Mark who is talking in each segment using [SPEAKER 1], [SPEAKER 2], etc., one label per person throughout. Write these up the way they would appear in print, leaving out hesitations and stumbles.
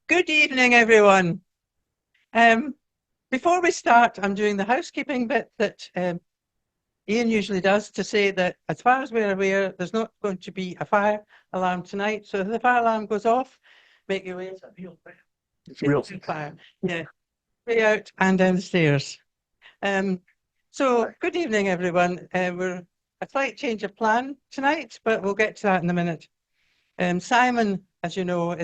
[SPEAKER 1] Good evening, everyone. Um, Before we start, I'm doing the housekeeping bit that Ian usually does to say that, as far as we're aware, there's not going to be a fire alarm tonight. So if the fire alarm goes off, make your way to the real fire.
[SPEAKER 2] It's real
[SPEAKER 1] fire. Yeah, way out and down the stairs. So good evening, everyone. We're a slight change of plan tonight, but we'll get to that in a minute. Simon, as you know,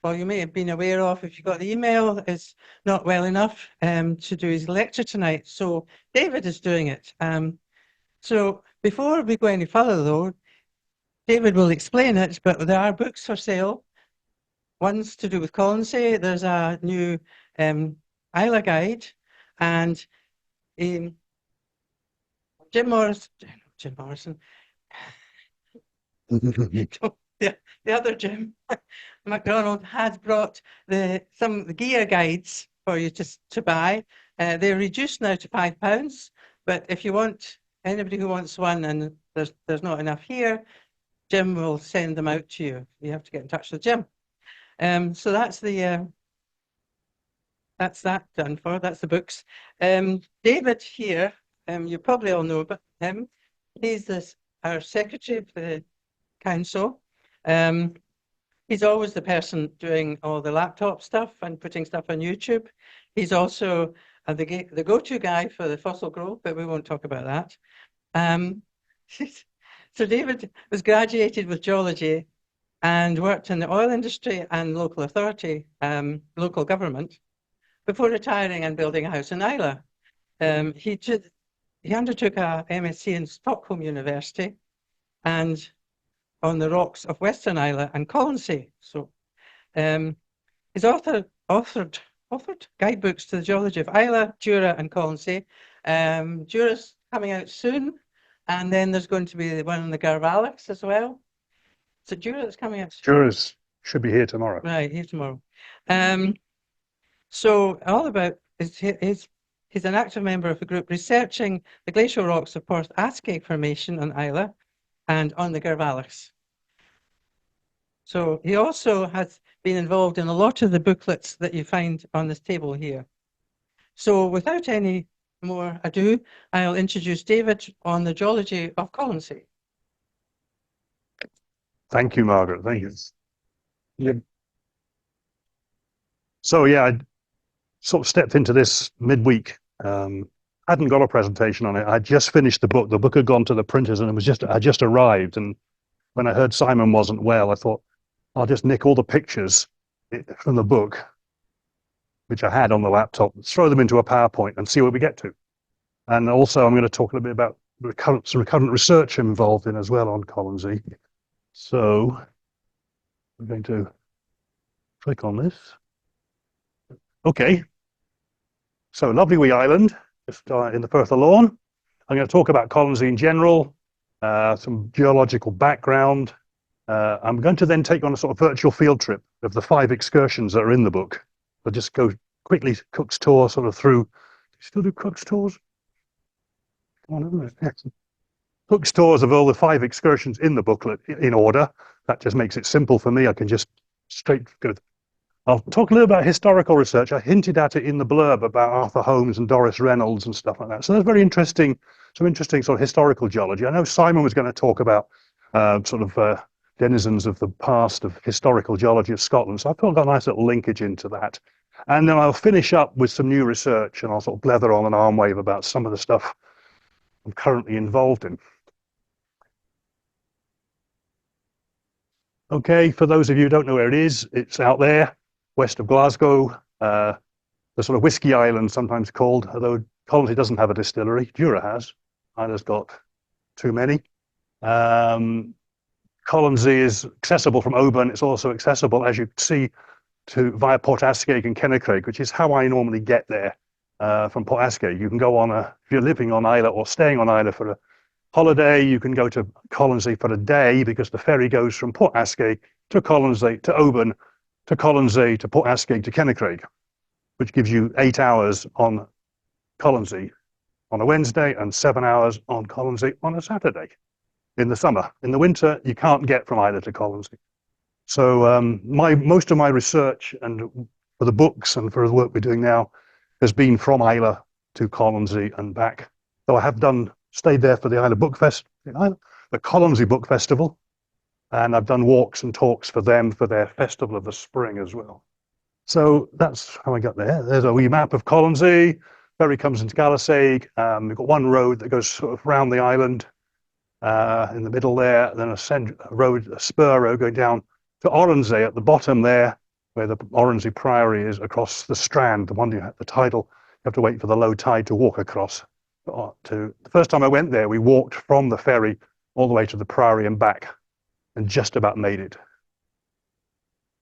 [SPEAKER 1] well, you may have been aware of, if you got the email, is not well enough to do his lecture tonight. So David is doing it. So before we go any further, though, David will explain it, but there are books for sale. One's to do with Colonsay. There's a new Isla guide, and Jim Morrison, the other Jim McDonald has brought some of the gear guides for you to buy. They're reduced now to £5, but if you want, anybody who wants one and there's not enough here, Jim will send them out to you. You have to get in touch with Jim. So that's that done for. That's the books. David here, you probably all know about him. He's our secretary of the council. He's always the person doing all the laptop stuff and putting stuff on YouTube. He's also the go-to guy for the fossil growth, but we won't talk about that. So David was graduated with geology and worked in the oil industry and local authority, local government, before retiring and building a house in Islay. He undertook a MSc in Stockholm University and on the rocks of Western Islay and Colonsay. So he's authored guidebooks to the geology of Islay, Jura and Colonsay. Jura's coming out soon, and then there's going to be the one in the Garvalix as well. So Jura that's coming out soon.
[SPEAKER 2] Jura's should be here tomorrow.
[SPEAKER 1] Right, here tomorrow. So all about he's an active member of the group researching the glacial rocks of Port Aske Formation on Islay and on the Garvalix. So he also has been involved in a lot of the booklets that you find on this table here. So without any more ado, I'll introduce David on the geology of Colonsay.
[SPEAKER 2] Thank you, Margaret. Thank you. Yeah. So yeah, I sort of stepped into this midweek. Hadn't got a presentation on it. I just finished the book. The book had gone to the printers, and I just arrived. And when I heard Simon wasn't well, I thought I'll just nick all the pictures from the book, which I had on the laptop, throw them into a PowerPoint, and see where we get to. And also, I'm going to talk a little bit about some recurrent research I'm involved in as well on Colonsay. So I'm going to click on this. Okay. So lovely wee island, just in the Firth of Lawn. I'm going to talk about Colonsay in general, some geological background. I'm going to then take on a sort of virtual field trip of the 5 excursions that are in the book. I'll just go quickly Cook's tour sort of through. Do you still do Cook's tours? Come on, isn't it? Excellent. Cook's tours of all the 5 excursions in the booklet in order. That just makes it simple for me. I can just straight go. I'll talk a little about historical research. I hinted at it in the blurb about Arthur Holmes and Doris Reynolds and stuff like that. So that's very interesting, some interesting sort of historical geology. I know Simon was going to talk about denizens of the past of historical geology of Scotland. So I thought I've got a nice little linkage into that. And then I'll finish up with some new research, and I'll sort of blether on an arm wave about some of the stuff I'm currently involved in. Okay, for those of you who don't know where it is, it's out there, west of Glasgow, the sort of whiskey island sometimes called, although Colonsay doesn't have a distillery. Jura has. Isla's got too many. Colonsay is accessible from Oban. It's also accessible, as you see, via Port Aske and Kennaicraig, which is how I normally get there from Port Aske. You can go on if you're living on Islay or staying on Islay for a holiday, you can go to Colonsay for a day because the ferry goes from Port Aske to Colonsay to Oban to Colonsay to Port Aske to Kennaicraig, which gives you 8 hours on Colonsay on a Wednesday and 7 hours on Colonsay on a Saturday in the summer. In the winter, you can't get from Islay to Colonsay. So most of my research and for the books and for the work we're doing now has been from Islay to Colonsay and back. So I have stayed there for the Islay Book Fest, the Colonsay Book Festival, and I've done walks and talks for them for their Festival of the Spring as well. So that's how I got there. There's a wee map of Colonsay. Ferry comes into Galasag. We've got one road that goes sort of round the island in the middle there, then a spur road going down to Oronsay at the bottom there, where the Oronsay Priory is, across the Strand, the one you have the tidal. You have to wait for the low tide to walk across. The first time I went there, we walked from the ferry all the way to the Priory and back, and just about made it.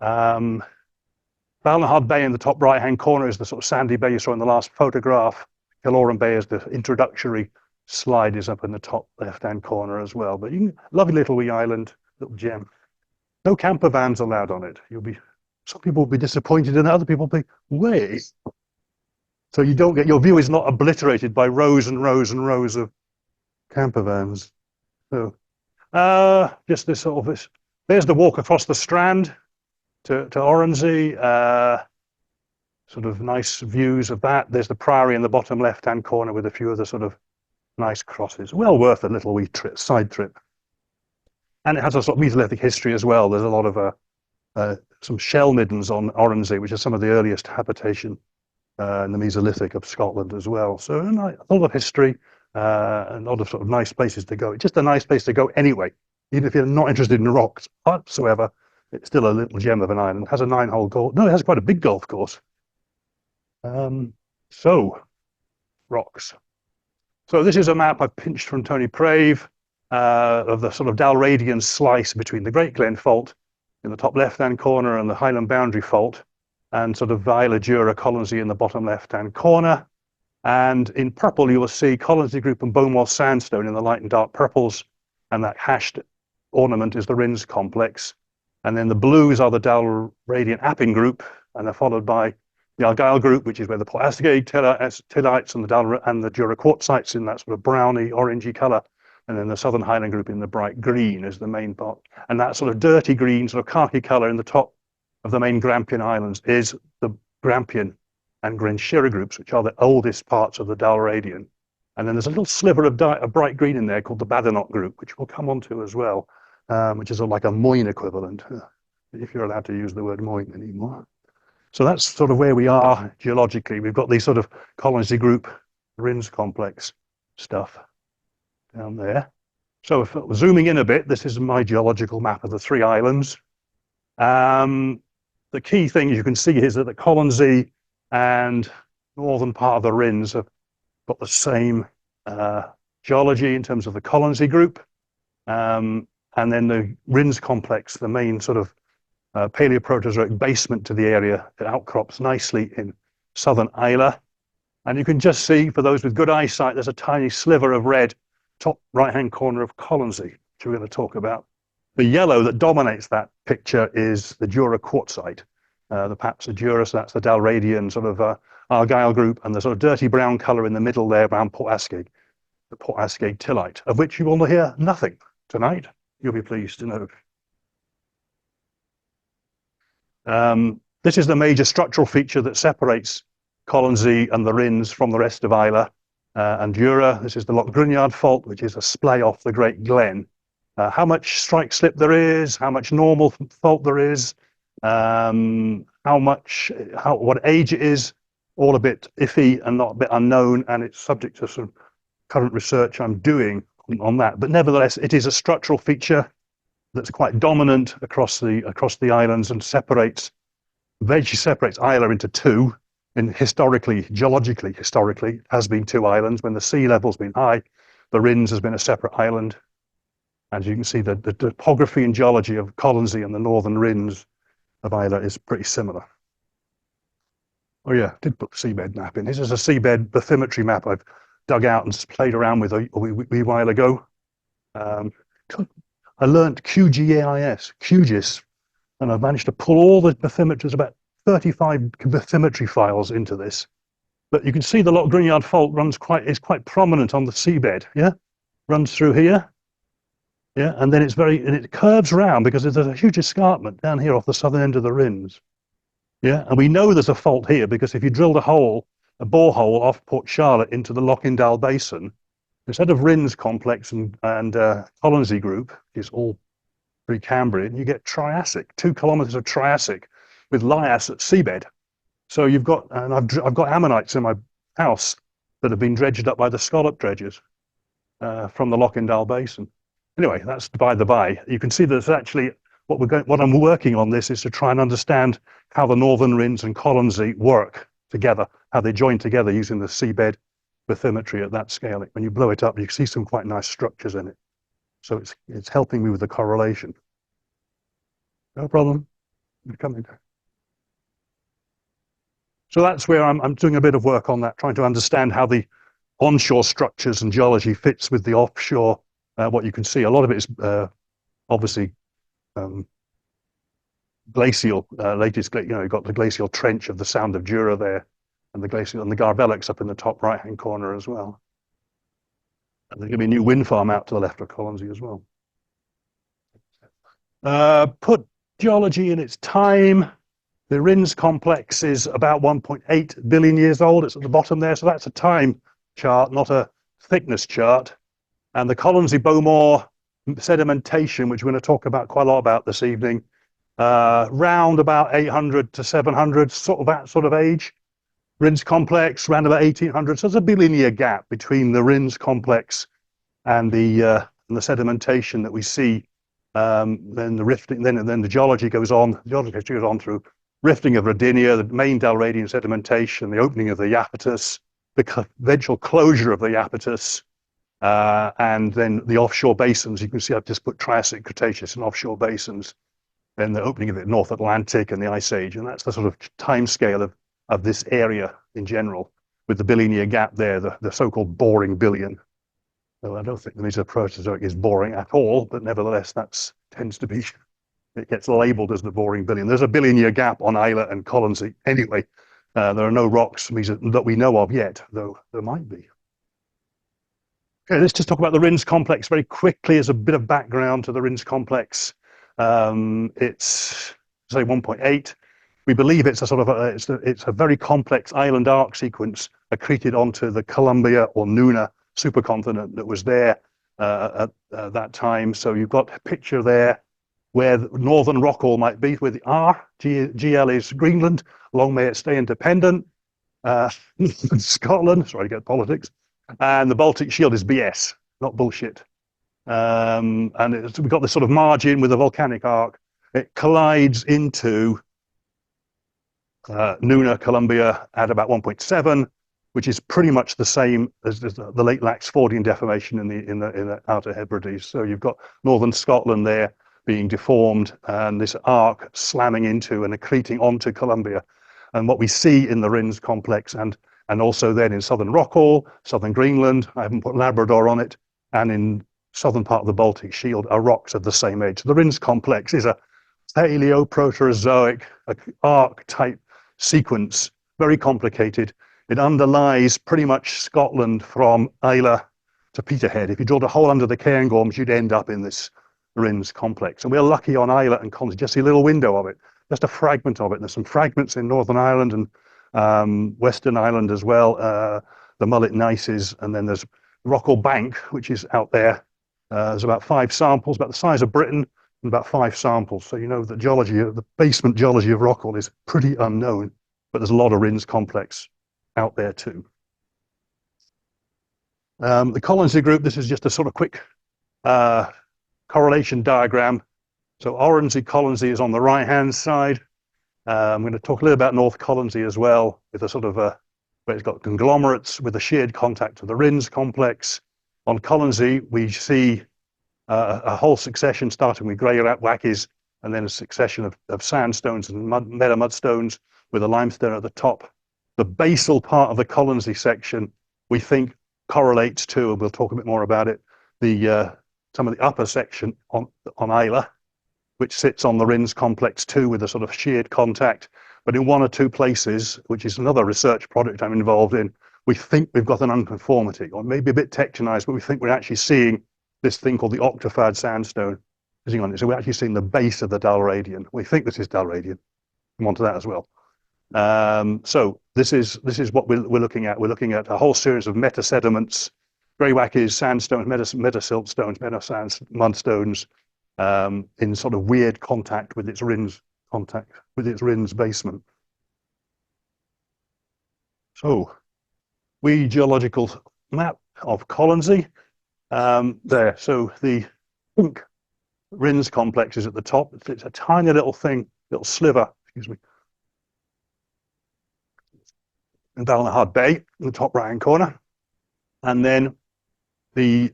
[SPEAKER 2] Balnahard Bay in the top right-hand corner is the sort of sandy bay you saw in the last photograph. Killoran Bay is the introductory slide, is up in the top left-hand corner as well. But lovely little wee island, little gem. No camper vans allowed on it. Some people will be disappointed, and other people will be, way. So you don't get, your view is not obliterated by rows and rows and rows of camper vans. So just this sort of this. There's the walk across the Strand to Oronsay. Sort of nice views of that. There's the Priory in the bottom left-hand corner with a few other sort of nice crosses. Well worth a little wee side trip. And it has a sort of Mesolithic history as well. There's a lot of some shell middens on Oronsay, which is some of the earliest habitation in the Mesolithic of Scotland as well. So a lot of history and a lot of sort of nice places to go. It's just a nice place to go anyway. Even if you're not interested in rocks whatsoever, it's still a little gem of an island. It has a 9-hole golf. No, it has quite a big golf course. So, rocks. So this is a map I've pinched from Tony Prave of the sort of Dalradian slice between the Great Glen Fault in the top left-hand corner and the Highland Boundary Fault, and sort of Islay, Jura, Colonsay in the bottom left-hand corner. And in purple, you will see Colonsay Group and Bonewall Sandstone in the light and dark purples, and that hashed ornament is the Rins complex. And then the blues are the Dalradian Appin Group, and they're followed by the Argyll Group, which is where the Port Asgay tillites and the Jura quartzites in that sort of browny, orangey colour. And then the Southern Highland Group in the bright green is the main part. And that sort of dirty green, sort of khaki colour in the top of the main Grampian Islands is the Grampian and Gren Shira groups, which are the oldest parts of the Dalradian. And then there's a little sliver of bright green in there called the Badenoch Group, which we'll come on to as well, which is like a Moyne equivalent, if you're allowed to use the word Moyne anymore. So that's sort of where we are geologically. We've got these sort of Colonsay Group, Rins complex stuff down there. So if zooming in a bit, this is my geological map of the three islands. The key thing you can see is that the Colonsay and northern part of the Rins have got the same geology in terms of the Colonsay Group. And then the Rins complex, the main sort of Palaeoproterozoic basement to the area, it outcrops nicely in southern Islay. And you can just see, for those with good eyesight, there's a tiny sliver of red top right-hand corner of Colonsay, which we're going to talk about. The yellow that dominates that picture is the Jura quartzite, the Paps of Jura, so that's the Dalradian sort of Argyll Group, and the sort of dirty brown colour in the middle there around Port Asgay, the Port Asgay tillite, of which you will hear nothing tonight, you'll be pleased to know. This is the major structural feature that separates Colonsay and the Rins from the rest of Islay and Jura. This is the Lochgruinard Fault, which is a splay off the Great Glen. How much strike slip there is, how much normal fault there is, what age it is, all a bit iffy and not a bit unknown, and it's subject to some current research I'm doing on that. But nevertheless, it is a structural feature that's quite dominant across the islands and eventually separates Islay into two. And geologically, historically, it has been two islands. When the sea level's been high, the Rins has been a separate island. As you can see, the topography and geology of Colonsay and the northern Rins of Islay is pretty similar. Oh yeah, I did put the seabed map in. This is a seabed bathymetry map I've dug out and played around with a wee while ago. I learnt QGIS, and I've managed to pull all the bathymeters, about 35 bathymetry files into this. But you can see the Lochgruinard Fault is quite prominent on the seabed, yeah? Runs through here. Yeah, and then it curves around because there's a huge escarpment down here off the southern end of the Rins. Yeah, and we know there's a fault here because if you drilled a borehole off Port Charlotte into the Lochindale Basin, instead of Rins complex and Colonsay Group, which is all Precambrian, you get Triassic, 2 kilometers of Triassic with lias at seabed. So you've got, and I've got ammonites in my house that have been dredged up by the scallop dredgers from the Lochindale Basin. Anyway, that's by the by. You can see there's actually what I'm working on this is to try and understand how the Northern Rins and Colonsay work together, how they join together using the seabed bathymetry at that scale. When you blow it up, you can see some quite nice structures in it. So it's helping me with the correlation. No problem. You're coming. So that's where I'm doing a bit of work on that, trying to understand how the onshore structures and geology fits with the offshore. What you can see, a lot of it is obviously glacial, you've got the glacial trench of the Sound of Jura there, and the glacial and the Garbelix up in the top right-hand corner as well. And there's going to be a new wind farm out to the left of Colonsay as well. Put geology in its time. The Rins complex is about 1.8 billion years old. It's at the bottom there, so that's a time chart, not a thickness chart. And the Colonsay Bowmore sedimentation, which we're going to talk about quite a lot about this evening, round about 800 to 700, that sort of age. Rins complex, round about 1800. So there's a billion-year gap between the Rins complex and the sedimentation that we see. Then the rifting, then the geology goes on. The geology goes on through rifting of Rodinia, the main Dalradian sedimentation, the opening of the Iapetus, the eventual closure of the Iapetus. And then the offshore basins, you can see I've just put Triassic, Cretaceous and offshore basins, and the opening of the North Atlantic and the Ice Age. And that's the sort of time scale of this area in general, with the billion-year gap there, the so-called boring billion. So I don't think the Mesoproterozoic is boring at all, but nevertheless, that tends to be, it gets labeled as the boring billion. There's a billion-year gap on Isla and Colonsay anyway. There are no rocks that we know of yet, though there might be. Okay, let's just talk about the Rins complex very quickly as a bit of background to the Rins complex. It's say 1.8. We believe it's a sort of it's a very complex island arc sequence accreted onto the Columbia or Nuna supercontinent that was there at that time. So you've got a picture there where the northern Rockall might be, where the GL is Greenland. Long may it stay independent. Scotland, sorry to get politics. And the Baltic Shield is BS, not bullshit. And we've got this sort of margin with a volcanic arc. It collides into Nuna, Columbia at about 1.7, which is pretty much the same as the late Laxfordian deformation in the Outer Hebrides. So you've got northern Scotland there being deformed, and this arc slamming into and accreting onto Columbia. And what we see in the Rins complex and also then in southern Rockall, southern Greenland, I haven't put Labrador on it, and in southern part of the Baltic Shield are rocks of the same age. So the Rins complex is a Palaeoproterozoic arc type sequence, very complicated. It underlies pretty much Scotland from Islay to Peterhead. If you drilled a hole under the Cairngorms, you'd end up in this Rins complex. And we're lucky on Islay and Colonsay, just a little window of it, just a fragment of it. And there's some fragments in Northern Ireland and Western Ireland as well, the Mullet Nices, and then there's Rockall Bank, which is out there. There's about 5 samples, about the size of Britain, and about 5 samples. So you know the geology, the basement geology of Rockall is pretty unknown, but there's a lot of Rins complex out there too. The Colonsay Group, this is just a sort of quick correlation diagram. So Oronsay Colonsay is on the right-hand side. I'm going to talk a little about North Colonsay as well, with a sort of where it's got conglomerates with a sheared contact to the Rins complex. On Colonsay, we see a whole succession starting with grey wackies, and then a succession of sandstones and meta mudstones with a limestone at the top. The basal part of the Colonsay section, we think, correlates to, and we'll talk a bit more about it, some of the upper section on Islay, which sits on the Rins complex too, with a sort of sheared contact. But in 1 or 2 places, which is another research project I'm involved in, we think we've got an unconformity, or maybe a bit tectonized, but we think we're actually seeing this thing called the octafad sandstone sitting on it. So we're actually seeing the base of the Dalradian. We think this is Dalradian. Come on to that as well. So this is what we're looking at. We're looking at a whole series of metasediments, greywacke sandstones, metasiltstones, mudstones, in sort of weird contact with its rins basement. So, geological map of Colonsay. There, so the pink rins complex is at the top. It's a tiny little thing, little sliver, excuse me, in Balnahad Bay in the top right hand corner. And then the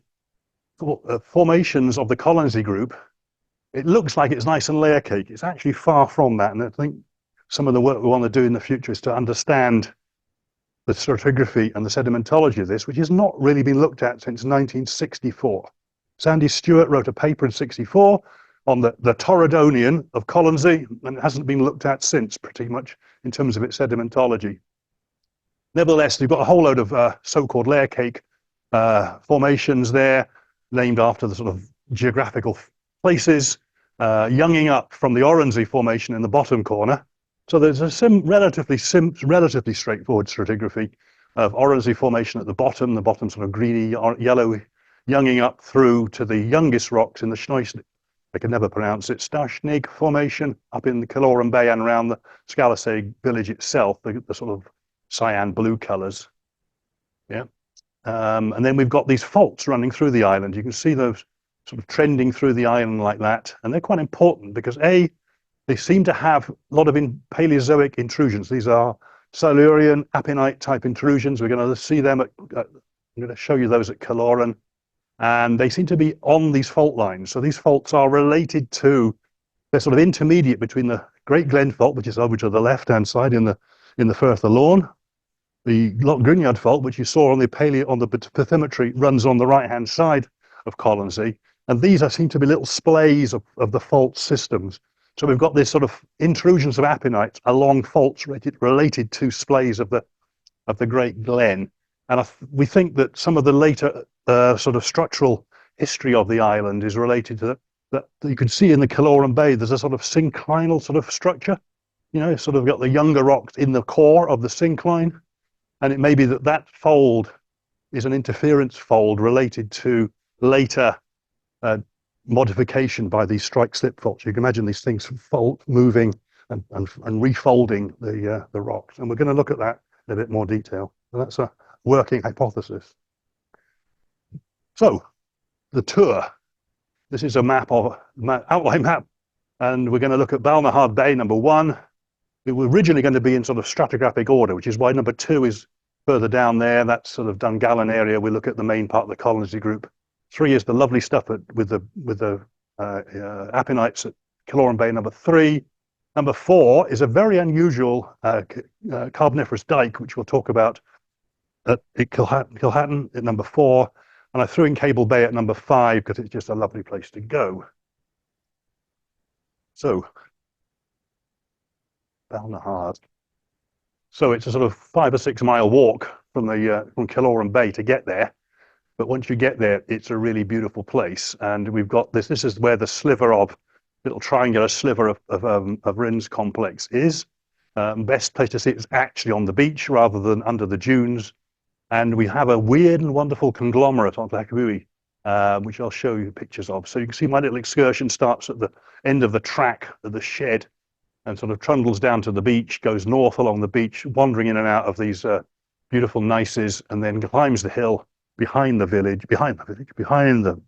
[SPEAKER 2] formations of the Colonsay Group, it looks like it's nice and layer cake. It's actually far from that. And I think some of the work we want to do in the future is to understand the stratigraphy and the sedimentology of this, which has not really been looked at since 1964. Sandy Stewart wrote a paper in 64 on the Torridonian of Colonsay, and it hasn't been looked at since, pretty much, in terms of its sedimentology. Nevertheless, you've got a whole load of so-called layer cake formations there, named after the sort of geographical places, younging up from the Oronsay formation in the bottom corner. So there's a relatively straightforward stratigraphy of Oronsay formation at the bottom sort of greeny, yellow, younging up through to the youngest rocks in the Schneisnig. I can never pronounce it. Stashnig formation up in the Kaloran Bay and around the Colonsay village itself, the sort of cyan blue colours. Yeah. And then we've got these faults running through the island. You can see those sort of trending through the island like that. And they're quite important because they seem to have a lot of Paleozoic intrusions. These are Silurian, Apennite type intrusions. We're going to see them I'm going to show you those at Kaloran. And they seem to be on these fault lines. So these faults are related to, they're sort of intermediate between the Great Glen Fault, which is over to the left-hand side in the Firth of Lorne. The Grignard Fault, which you saw on the bathymetry, runs on the right-hand side of Colonsay. And these seem to be little splays of the fault systems. So we've got this sort of intrusions of Apennite along faults related to splays of the Great Glen. And we think that some of the later sort of structural history of the island is related to that you can see in the Kaloran Bay. There's a sort of synclinal sort of structure. You know, sort of got the younger rocks in the core of the syncline. And it may be that fold is an interference fold related to later modification by these strike-slip faults. You can imagine these things moving and refolding the rocks. And we're going to look at that in a bit more detail. And that's a working hypothesis. So, the tour. This is a outline map. And we're going to look at Balnahad Bay, number 1. It was originally going to be in sort of stratigraphic order, which is why number 2 is further down there. That's sort of Dungallen area. We look at the main part of the Colonsay Group. 3 is the lovely stuff with the Appenites at Kaloran Bay, number 3. Number 4 is a very unusual Carboniferous dike, which we'll talk about at Kilhatton at number 4. And I threw in Cable Bay at number 5 because it's just a lovely place to go. So, Balnahad. So it's a sort of 5 or 6 mile walk from Kaloran Bay to get there. But once you get there, it's a really beautiful place. And we've got this. This is where the little triangular sliver of Rins complex is. Best place to see it is actually on the beach rather than under the dunes. And we have a weird and wonderful conglomerate on Llacbuie, which I'll show you pictures of. So you can see my little excursion starts at the end of the track of the shed and sort of trundles down to the beach, goes north along the beach, wandering in and out of these beautiful nices, and then climbs the hill behind the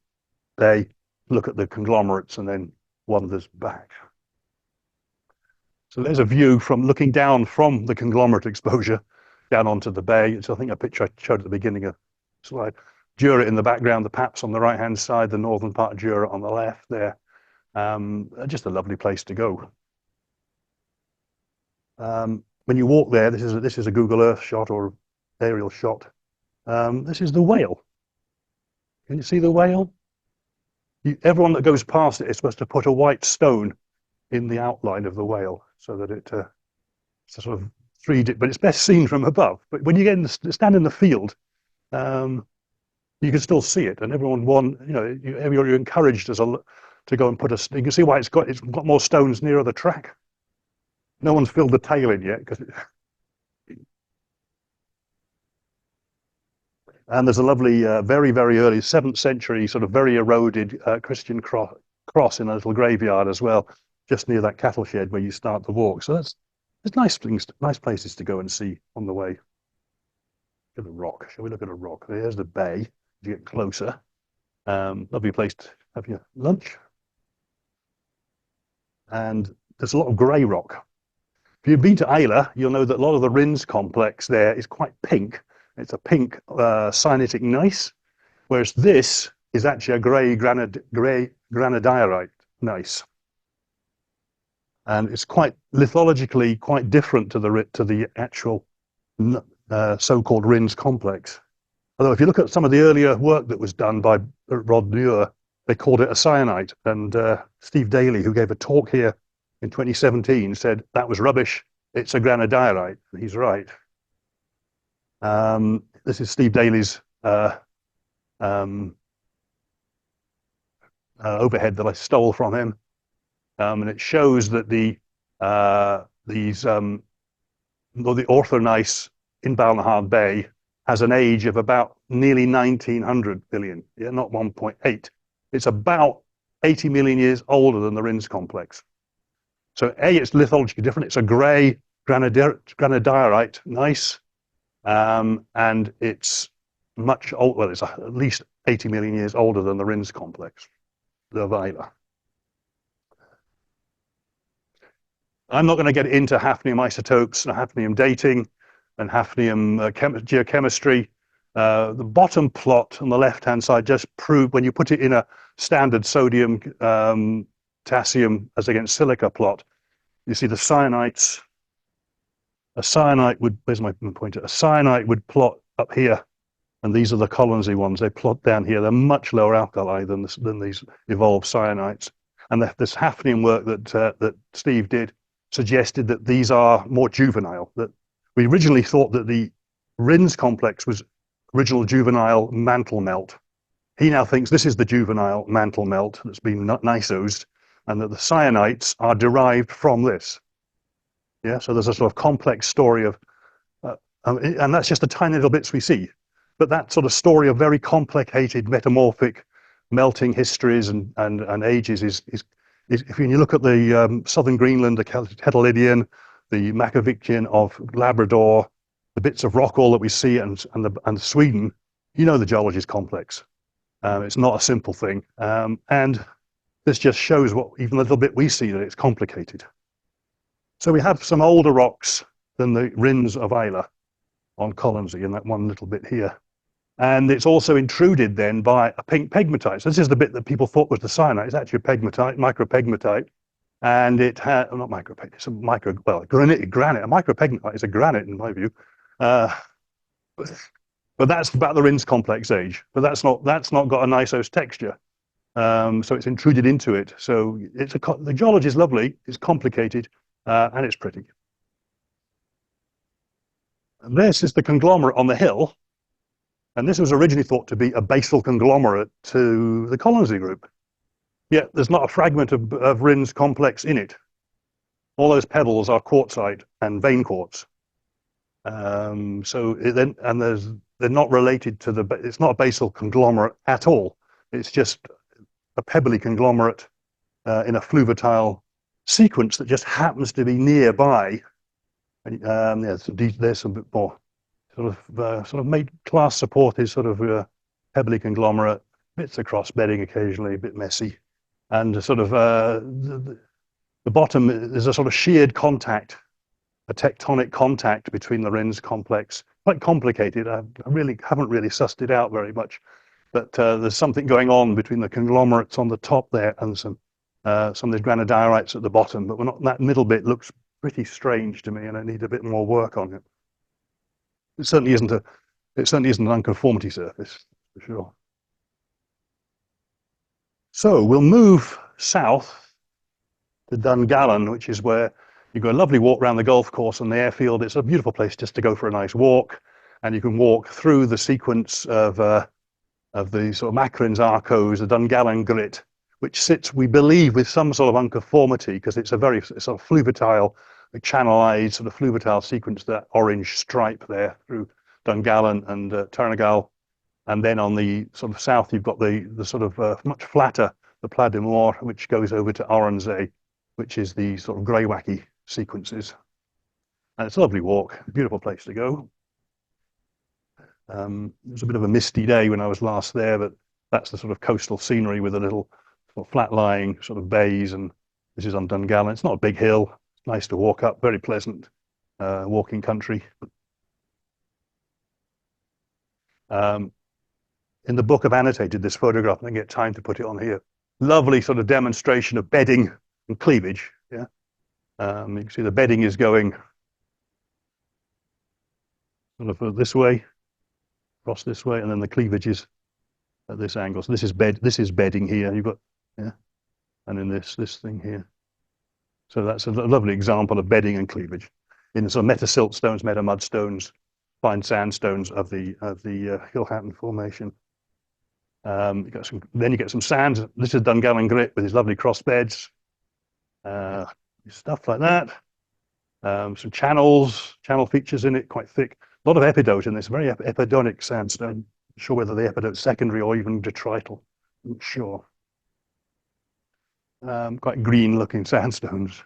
[SPEAKER 2] bay, look at the conglomerates, and then wanders back. So there's a view from looking down from the conglomerate exposure down onto the bay. It's, I think, a picture I showed at the beginning of the slide. Jura in the background, the Paps on the right-hand side, the northern part of Jura on the left there. Just a lovely place to go. When you walk there, this is a Google Earth shot or aerial shot. This is the whale. Can you see the whale? Everyone that goes past it is supposed to put a white stone in the outline of the whale so that it's a sort of 3D, but it's best seen from above. But when you stand in the field, you can still see it, and everyone you're encouraged to go and put a. You can see why it's got more stones nearer the track. No one's filled the tail in yet because. And there's a lovely, very, very early 7th century, sort of very eroded Christian cross in a little graveyard as well, just near that cattle shed where you start the walk. So there's nice things, nice places to go and see on the way. Look at a rock. Shall we look at a rock? There's the bay. As you get closer, lovely place to have your lunch. And there's a lot of grey rock. If you've been to Islay, you'll know that a lot of the Rins complex there is quite pink. It's a pink syenitic gneiss, whereas this is actually a grey granodiorite gneiss, and it's quite lithologically quite different to the actual so-called Rins complex. Although if you look at some of the earlier work that was done by Rod Muir, they called it a syenite, and Steve Daly, who gave a talk here in 2017, said that was rubbish. It's a granodiorite. He's right. This is Steve Daly's overhead that I stole from him, and it shows that the orthogneiss in Balnahard Bay has an age of about nearly 1900 billion, yeah, not 1.8. It's about 80 million years older than the Rins complex. So it's lithologically different. It's a grey granodiorite gneiss. And it's much old. Well, it's at least 80 million years older than the Rins complex, the Islay. I'm not going to get into hafnium isotopes and hafnium dating and hafnium geochemistry. The bottom plot on the left-hand side just proved when you put it in a standard sodium potassium as against silica plot, you see the cyanites. A cyanite would, where's my pointer? A cyanite would plot up here, and these are the Colonsay ones. They plot down here. They're much lower alkali than these evolved cyanites. And this hafnium work that Steve did suggested that these are more juvenile. That we originally thought that the Rins complex was original juvenile mantle melt. He now thinks this is the juvenile mantle melt that's been gneissosed, and that the cyanites are derived from this. Yeah, so there's a sort of complex story of, and that's just the tiny little bits we see. But that sort of story of very complicated metamorphic melting histories and ages is if you look at the southern Greenland, the Heterlidian, the Macovictian of Labrador, the bits of rock all that we see, and Sweden, you know the geology is complex. It's not a simple thing, and this just shows what even a little bit we see that it's complicated. So we have some older rocks than the Rins of Islay on Colonsay in that one little bit here. And it's also intruded then by a pink pegmatite. So this is the bit that people thought was the cyanite. It's actually a pegmatite, micropegmatite. And it had, not micropegmatite, it's a granite. A micropegmatite is a granite in my view. But that's about the Rins complex age. But that's not got a gneiss texture. So it's intruded into it. So the geology is lovely, it's complicated, and it's pretty. And this is the conglomerate on the hill. And this was originally thought to be a basal conglomerate to the Colonsay Group. Yet there's not a fragment of Rins complex in it. All those pebbles are quartzite and vein quartz. They're not related to it's not a basal conglomerate at all. It's just a pebbly conglomerate in a fluviatile sequence that just happens to be nearby. And there's some bit more. Sort of made class supported sort of pebbly conglomerate, bits of cross bedding occasionally, a bit messy, and sort of the bottom is a sort of sheared contact, a tectonic contact between the Rins complex. Quite complicated. I haven't really sussed it out very much, but there's something going on between the conglomerates on the top there and some of the granodiorites at the bottom. But that middle bit looks pretty strange to me, and I need a bit more work on it. It certainly isn't an unconformity surface, for sure. So we'll move south to Dungallen, which is where you go a lovely walk around the golf course and the airfield. It's a beautiful place just to go for a nice walk, and you can walk through the sequence of of the sort of Macrin's Arcos, the Dungallan Grit, which sits, we believe, with some sort of unconformity because it's a very sort of fluviatile, channelized sort of fluviatile sequence, that orange stripe there through Dungallan and Turnagal. And then on the sort of south, you've got the sort of much flatter, the Pla de Mort, which goes over to Colonsay, which is the sort of grey-wacky sequences. And it's a lovely walk, a beautiful place to go. It was a bit of a misty day when I was last there, but that's the sort of coastal scenery with a little sort of flat-lying sort of bays, and this is on Dungallan. It's not a big hill. It's nice to walk up, very pleasant walking country. In the book I've annotated this photograph, I didn't get time to put it on here. Lovely sort of demonstration of bedding and cleavage. Yeah, you can see the bedding is going sort of this way, across this way, and then the cleavage is at this angle. So this is bedding here. You've got, yeah, and then this thing here. So that's a lovely example of bedding and cleavage in sort of metasiltstones, metamudstones, fine sandstones of the Hillhatton Formation. Then you get some sands. This is Dungallan Grit with his lovely cross beds, stuff like that. Some channel features in it, quite thick. A lot of epidote in this, very epidonic sandstone. Not sure whether the epidote's secondary or even detrital. I'm not sure. Quite green-looking sandstones.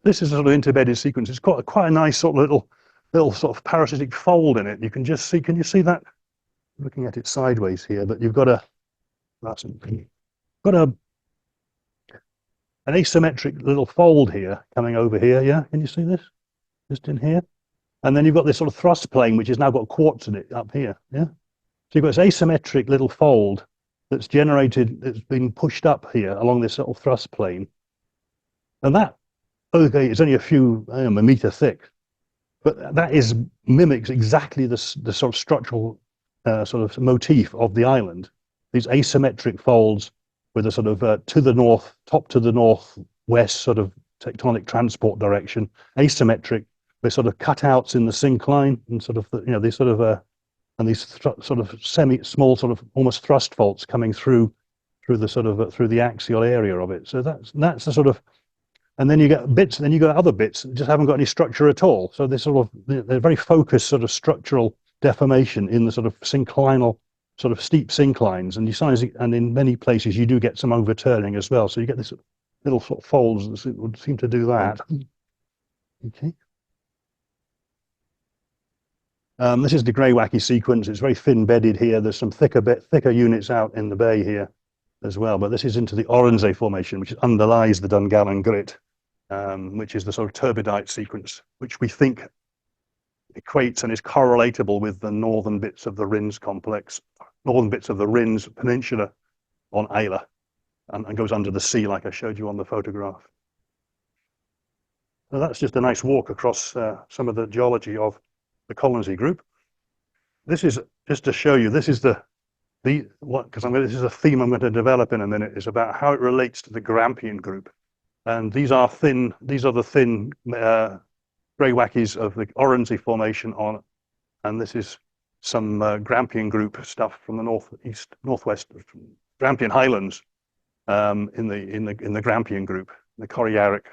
[SPEAKER 2] This is a sort of interbedded sequence. It's quite a nice sort of little sort of parasitic fold in it. You can just see. Can you see that? Looking at it sideways here, but you've got an asymmetric little fold here coming over here. Yeah, can you see this? Just in here, and then you've got this sort of thrust plane which has now got quartz in it up here. Yeah, so you've got this asymmetric little fold that's generated. It's been pushed up here along this sort of thrust plane, and that, okay, it's only a meter thick, but that mimics exactly the sort of structural sort of motif of the island. These asymmetric folds with a sort of to the north, top to the northwest sort of tectonic transport direction, asymmetric with sort of cutouts in the syncline and sort of these sort of and these sort of small sort of almost thrust faults coming through the sort of through the axial area of it. So that's the sort of, and then you get bits, then you got other bits that just haven't got any structure at all. So this sort of, they're very focused sort of structural deformation in the sort of synclinal, sort of steep synclines, and in many places you do get some overturning as well. So you get this little sort of folds that would seem to do that. Okay. This is the grey-wacky sequence. It's very thin bedded here. There's some thicker units out in the bay here as well, but this is into the Colonsay Formation, which underlies the Dungallan Grit, which is the sort of turbidite sequence, which we think equates and is correlatable with the northern bits of the Rins complex, northern bits of the Rins Peninsula on Islay, and goes under the sea like I showed you on the photograph. So that's just a nice walk across some of the geology of the Colonsay Group. This is just to show you, this is this is a theme I'm going to develop in a minute, is about how it relates to the Grampian Group. And these are the thin grey-wackies of the Colonsay Formation and this is some Grampian Group stuff from the northwest Grampian Highlands in the Grampian Group, the Coriaric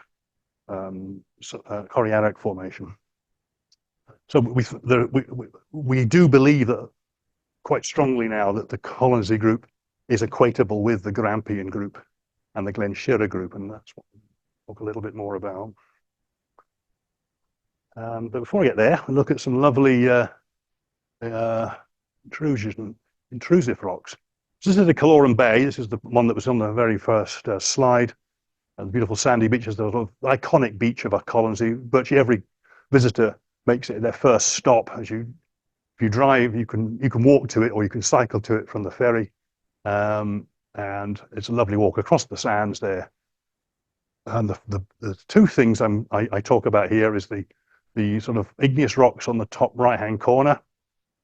[SPEAKER 2] Formation. So we do believe that quite strongly now that the Colonsay Group is equatable with the Grampian Group and the Glen Shirra Group, and that's what we'll talk a little bit more about. But before I get there, I'll look at some lovely intrusive rocks. So this is the Caloran Bay. This is the one that was on the very first slide. The beautiful sandy beaches, the sort of iconic beach of Colonsay. Virtually every visitor makes it their first stop. If you drive, you can walk to it or you can cycle to it from the ferry, and it's a lovely walk across the sands there. And the two things I talk about here is the sort of igneous rocks on the top right-hand corner,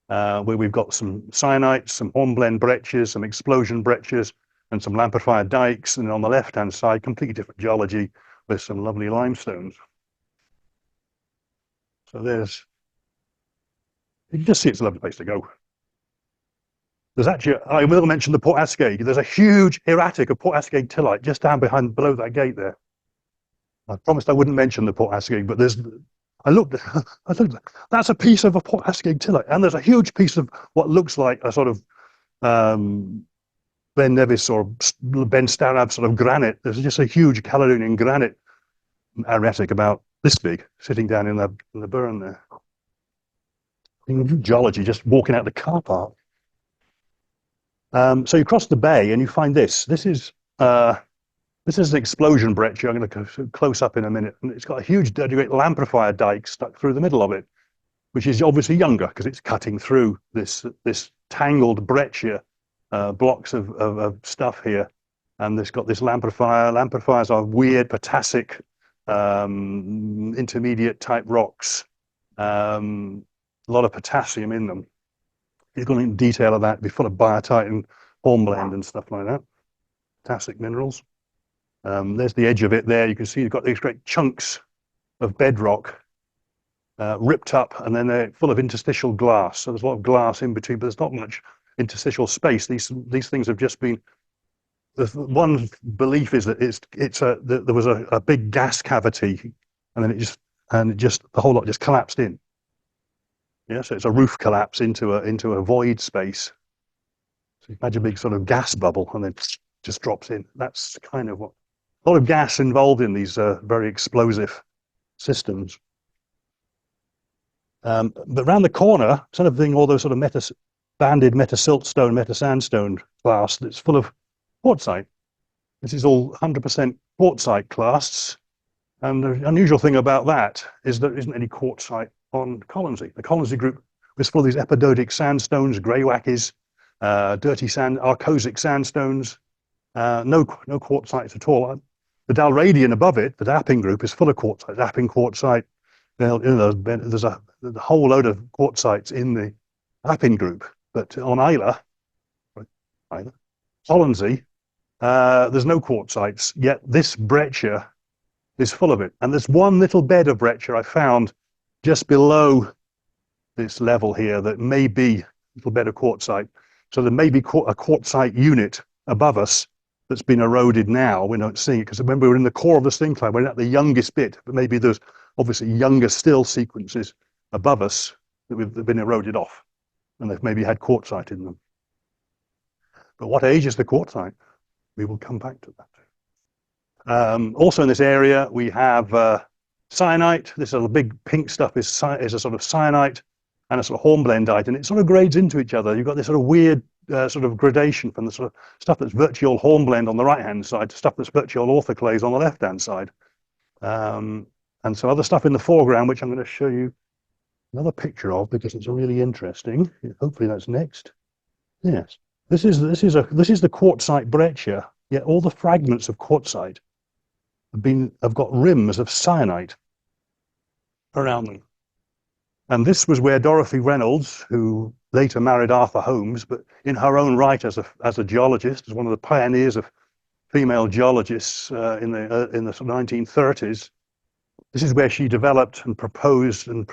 [SPEAKER 2] where we've got some syenites, some hornblende breccias, some explosion breccias, and some lamprifier dikes. And on the left-hand side, completely different geology with some lovely limestones. So you can just see it's a lovely place to go. There's actually, I will mention the Port Ascade. There's a huge erratic of Port Ascade tillite just down below that gate there. I promised I wouldn't mention the Port Ascade, but I looked, that's a piece of a Port Ascade tillite, and there's a huge piece of what looks like a sort of Ben Nevis or Ben Starab sort of granite. There's just a huge Caledonian granite erratic about this big, sitting down in the burn there. Geology, just walking out the car park. So you cross the bay and you find this. This is an explosion breccia. I'm going to go close up in a minute. And it's got a huge, dirty, great Lamprifier dike stuck through the middle of it, which is obviously younger because it's cutting through this tangled breccia, blocks of stuff here. And it's got this Lamprifier. Lamprifiers are weird, potassic, intermediate type rocks. A lot of potassium in them. He's gone into detail of that. It'd be full of biotite and hornblende and stuff like that. Potassic minerals. There's the edge of it there. You can see you've got these great chunks of bedrock ripped up, and then they're full of interstitial glass. So there's a lot of glass in between, but there's not much interstitial space. These things have just been. The one belief is that there was a big gas cavity, and then the whole lot just collapsed in. Yeah, so it's a roof collapse into a void space. So you imagine a big sort of gas bubble, and then just drops in. That's kind of what a lot of gas involved in these very explosive systems. But around the corner, instead of being all those sort of banded metasiltstone, metasandstone clasts, it's full of quartzite. This is all 100% quartzite clasts, and the unusual thing about that is there isn't any quartzite on Colonsay. The Colonsay Group was full of these epidotic sandstones, greywackies, dirty sand, arcosic sandstones, no quartzites at all. The Dalradian above it, the Dapping Group, is full of quartzite, Dapping quartzite. There's a whole load of quartzites in the Dapping Group, but on Colonsay, there's no quartzites, yet this breccia is full of it. And there's one little bed of breccia I found just below this level here that may be a little bed of quartzite. So there may be a quartzite unit above us that's been eroded now. We're not seeing it because when we were in the core of the syncline, we're at the youngest bit, but maybe there's obviously younger still sequences above us that have been eroded off, and they've maybe had quartzite in them. But what age is the quartzite? We will come back to that. Also in this area, we have syenite. This little big pink stuff is a sort of syenite and a sort of hornblendite, and it sort of grades into each other. You've got this sort of weird sort of gradation from the sort of stuff that's virtual hornblende on the right-hand side to stuff that's virtual orthoclase on the left-hand side. And so other stuff in the foreground, which I'm going to show you another picture of because it's really interesting. Hopefully that's next. Yes, this is the quartzite breccia. Yet all the fragments of quartzite have got rims of syenite around them. And this was where Dorothy Reynolds, who later married Arthur Holmes, but in her own right as a geologist, as one of the pioneers of female geologists in the sort of 1930s, this is where she developed and proposed and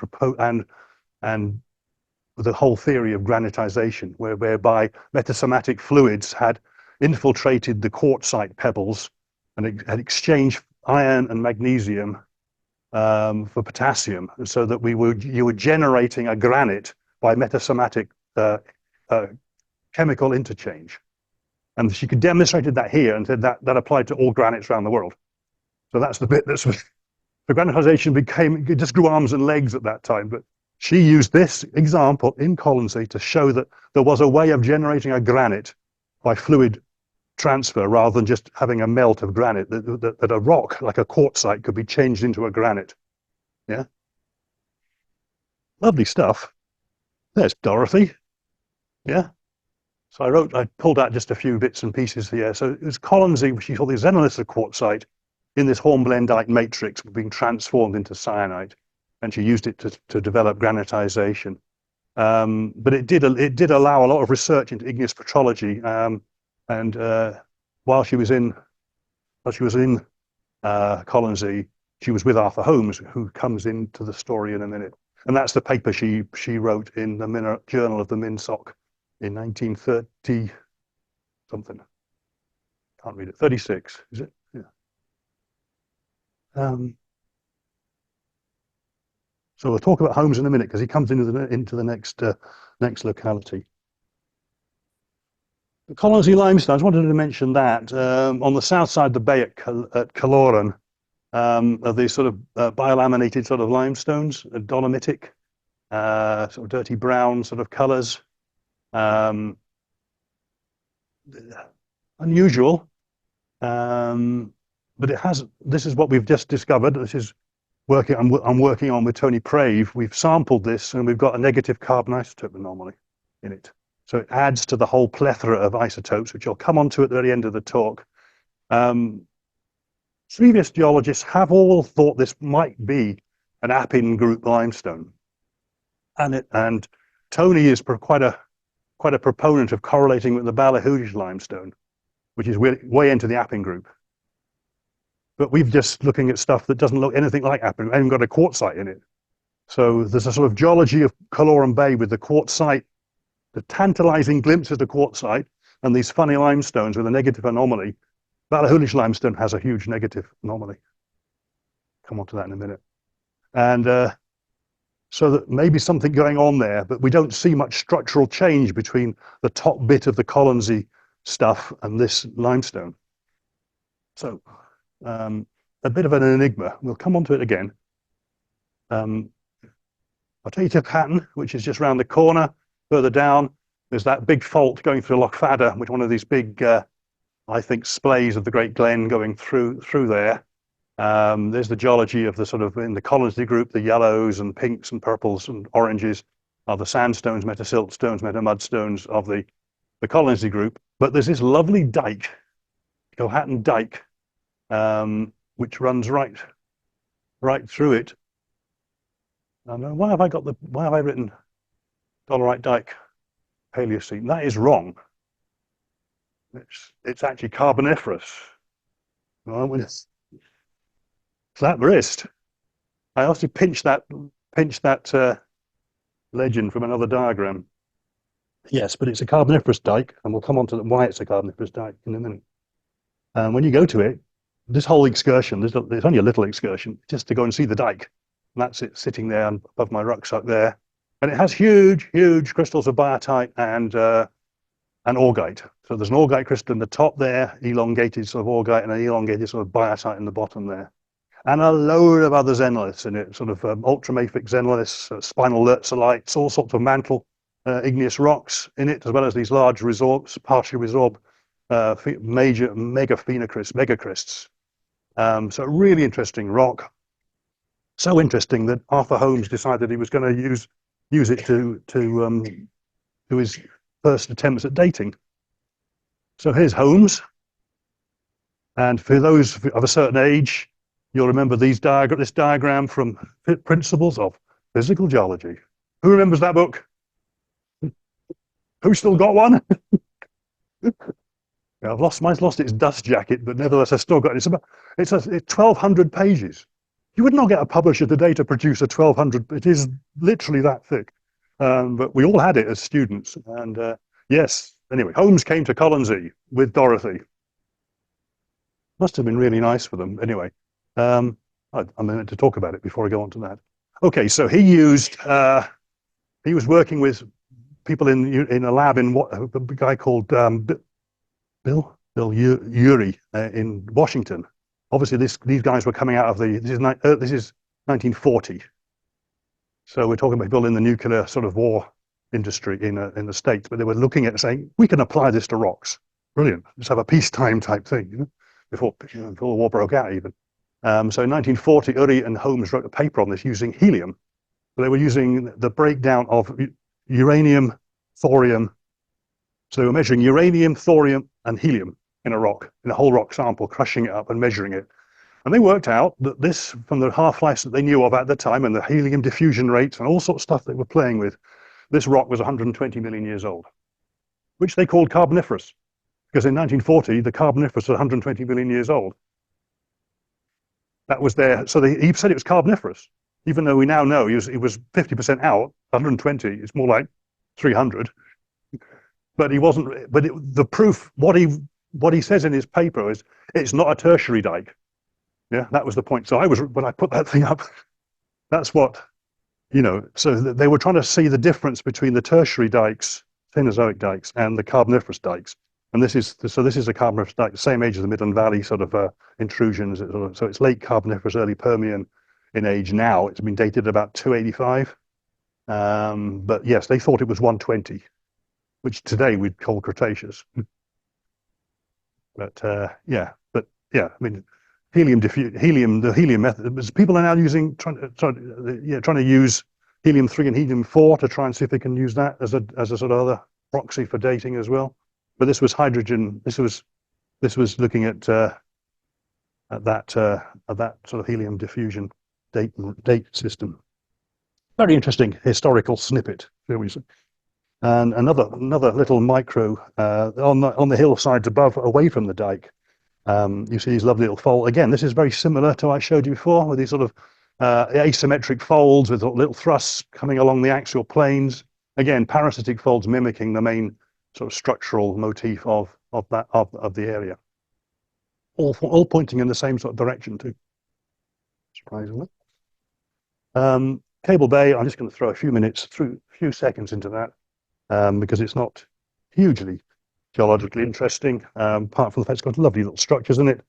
[SPEAKER 2] the whole theory of granitization, whereby metasomatic fluids had infiltrated the quartzite pebbles and had exchanged iron and magnesium for potassium, so that you were generating a granite by metasomatic chemical interchange. And she demonstrated that here and said that applied to all granites around the world. So that's the bit that's the granitization it just grew arms and legs at that time. But she used this example in Colonsay to show that there was a way of generating a granite by fluid transfer rather than just having a melt of granite, that a rock like a quartzite could be changed into a granite. Yeah, lovely stuff. There's Dorothy. Yeah, so I pulled out just a few bits and pieces here. So it was Colonsay, she saw the xenoliths of quartzite in this hornblendite matrix being transformed into syenite, and she used it to develop granitization. But it did allow a lot of research into igneous petrology. And while she was in Colonsay, she was with Arthur Holmes, who comes into the story in a minute. And that's the paper she wrote in the Journal of the MinSoc in 1930 something. Can't read it. 36, is it? Yeah. So we'll talk about Holmes in a minute because he comes into the next locality. The Colonsay limestone, I just wanted to mention that on the south side of the bay at Caloran, are these sort of biolaminated sort of limestones, dolomitic, sort of dirty brown sort of colours. Unusual, but it has. This is what we've just discovered. This is working. I'm working on with Tony Prave. We've sampled this, and we've got a negative carbon isotope anomaly in it. So it adds to the whole plethora of isotopes, which I'll come on to at the very end of the talk. Previous geologists have all thought this might be an Appin group limestone, and Tony is quite a proponent of correlating with the Palaeoproterozoic limestone, which is way into the Appin group. But we've just looking at stuff that doesn't look anything like Appin. We haven't got a quartzite in it. So there's a sort of geology of Caloran Bay with the quartzite, the tantalizing glimpses of quartzite, and these funny limestones with a negative anomaly. Palaeoproterozoic limestone has a huge negative anomaly. Come on to that in a minute. And so that maybe something going on there, but we don't see much structural change between the top bit of the Colonsay stuff and this limestone. So a bit of an enigma. We'll come on to it again. I'll take you to Hatton, which is just round the corner. Further down, there's that big fault going through Loch Fada, which is one of these big, I think, splays of the Great Glen going through there. There's the geology of the sort of, in the Colonsay group, the yellows and pinks and purples and oranges are the sandstones, metasiltstones, metamudstones of the Colonsay group. But there's this lovely dike, Hatton Dike, which runs right through it. And why have I written Dolerite Dike Paleocene? That is wrong. It's actually Carboniferous. Well, it's flat wrist. I also pinched that legend from another diagram. Yes, but it's a Carboniferous dike, and we'll come on to why it's a Carboniferous dike in a minute. When you go to it, this whole excursion, there's only a little excursion, just to go and see the dike. And that's it sitting there above my rucksack there. And it has huge, huge crystals of biotite and augite. So there's an augite crystal in the top there, elongated sort of augite, and an elongated sort of biotite in the bottom there. And a load of other xenoliths in it, sort of ultramafic xenoliths, spinal lertzolites, all sorts of mantle igneous rocks in it, as well as these large resorbs, partially resorb major megacrysts. So really interesting rock. So interesting that Arthur Holmes decided he was going to use it to his first attempts at dating. So here's Holmes, and for those of a certain age, you'll remember this diagram from Principles of Physical Geology. Who remembers that book? Who's still got one? I've lost its dust jacket, but nevertheless, I've still got it. It's 1,200 pages. You would not get a publisher today to produce a 1,200. It is literally that thick. But we all had it as students. And yes, anyway, Holmes came to Colonsay with Dorothy. Must have been really nice for them. Anyway, I'm meant to talk about it before I go on to that. Okay, so he was working with people in a lab in a guy called Bill Urey in Washington. Obviously, these guys were coming out of this is 1940. So we're talking about people in the nuclear sort of war industry in the States, but they were looking at it saying, we can apply this to rocks. Brilliant. Let's have a peacetime type thing, before the war broke out even. So in 1940, Urey and Holmes wrote a paper on this using helium. So they were using the breakdown of uranium, thorium. So they were measuring uranium, thorium, and helium in a whole rock sample, crushing it up and measuring it. And they worked out that this, from the half-lives that they knew of at the time and the helium diffusion rates and all sorts of stuff they were playing with, this rock was 120 million years old, which they called Carboniferous, because in 1940, the Carboniferous was 120 million years old. That was there. So he said it was Carboniferous, even though we now know it was 50% out, 120, it's more like 300. but he wasn't. But the proof, what he says in his paper is it's not a tertiary dike. Yeah, that was the point. So when I put that thing up, that's what, so they were trying to see the difference between the tertiary dikes, Cenozoic dikes, and the Carboniferous dikes. And this is a Carboniferous dike, the same age as the Midland Valley sort of intrusions. So it's late Carboniferous, early Permian in age now. It's been dated about 285. But yes, they thought it was 120, which today we'd call Cretaceous. But I mean, the helium method. People are now trying to use helium-3 and helium-4 to try and see if they can use that as a sort of other proxy for dating as well. But this was hydrogen. This was looking at that sort of helium diffusion date system. Very interesting historical snippet, shall we say? And another little micro on the hillsides above, away from the dike. You see these lovely little folds. Again, this is very similar to what I showed you before, with these sort of asymmetric folds with little thrusts coming along the axial planes. Again, parasitic folds mimicking the main sort of structural motif of the area. All pointing in the same sort of direction too, surprisingly. Cable Bay, I'm just going to throw a few seconds into that because it's not hugely geologically interesting, apart from the fact it's got lovely little structures in it.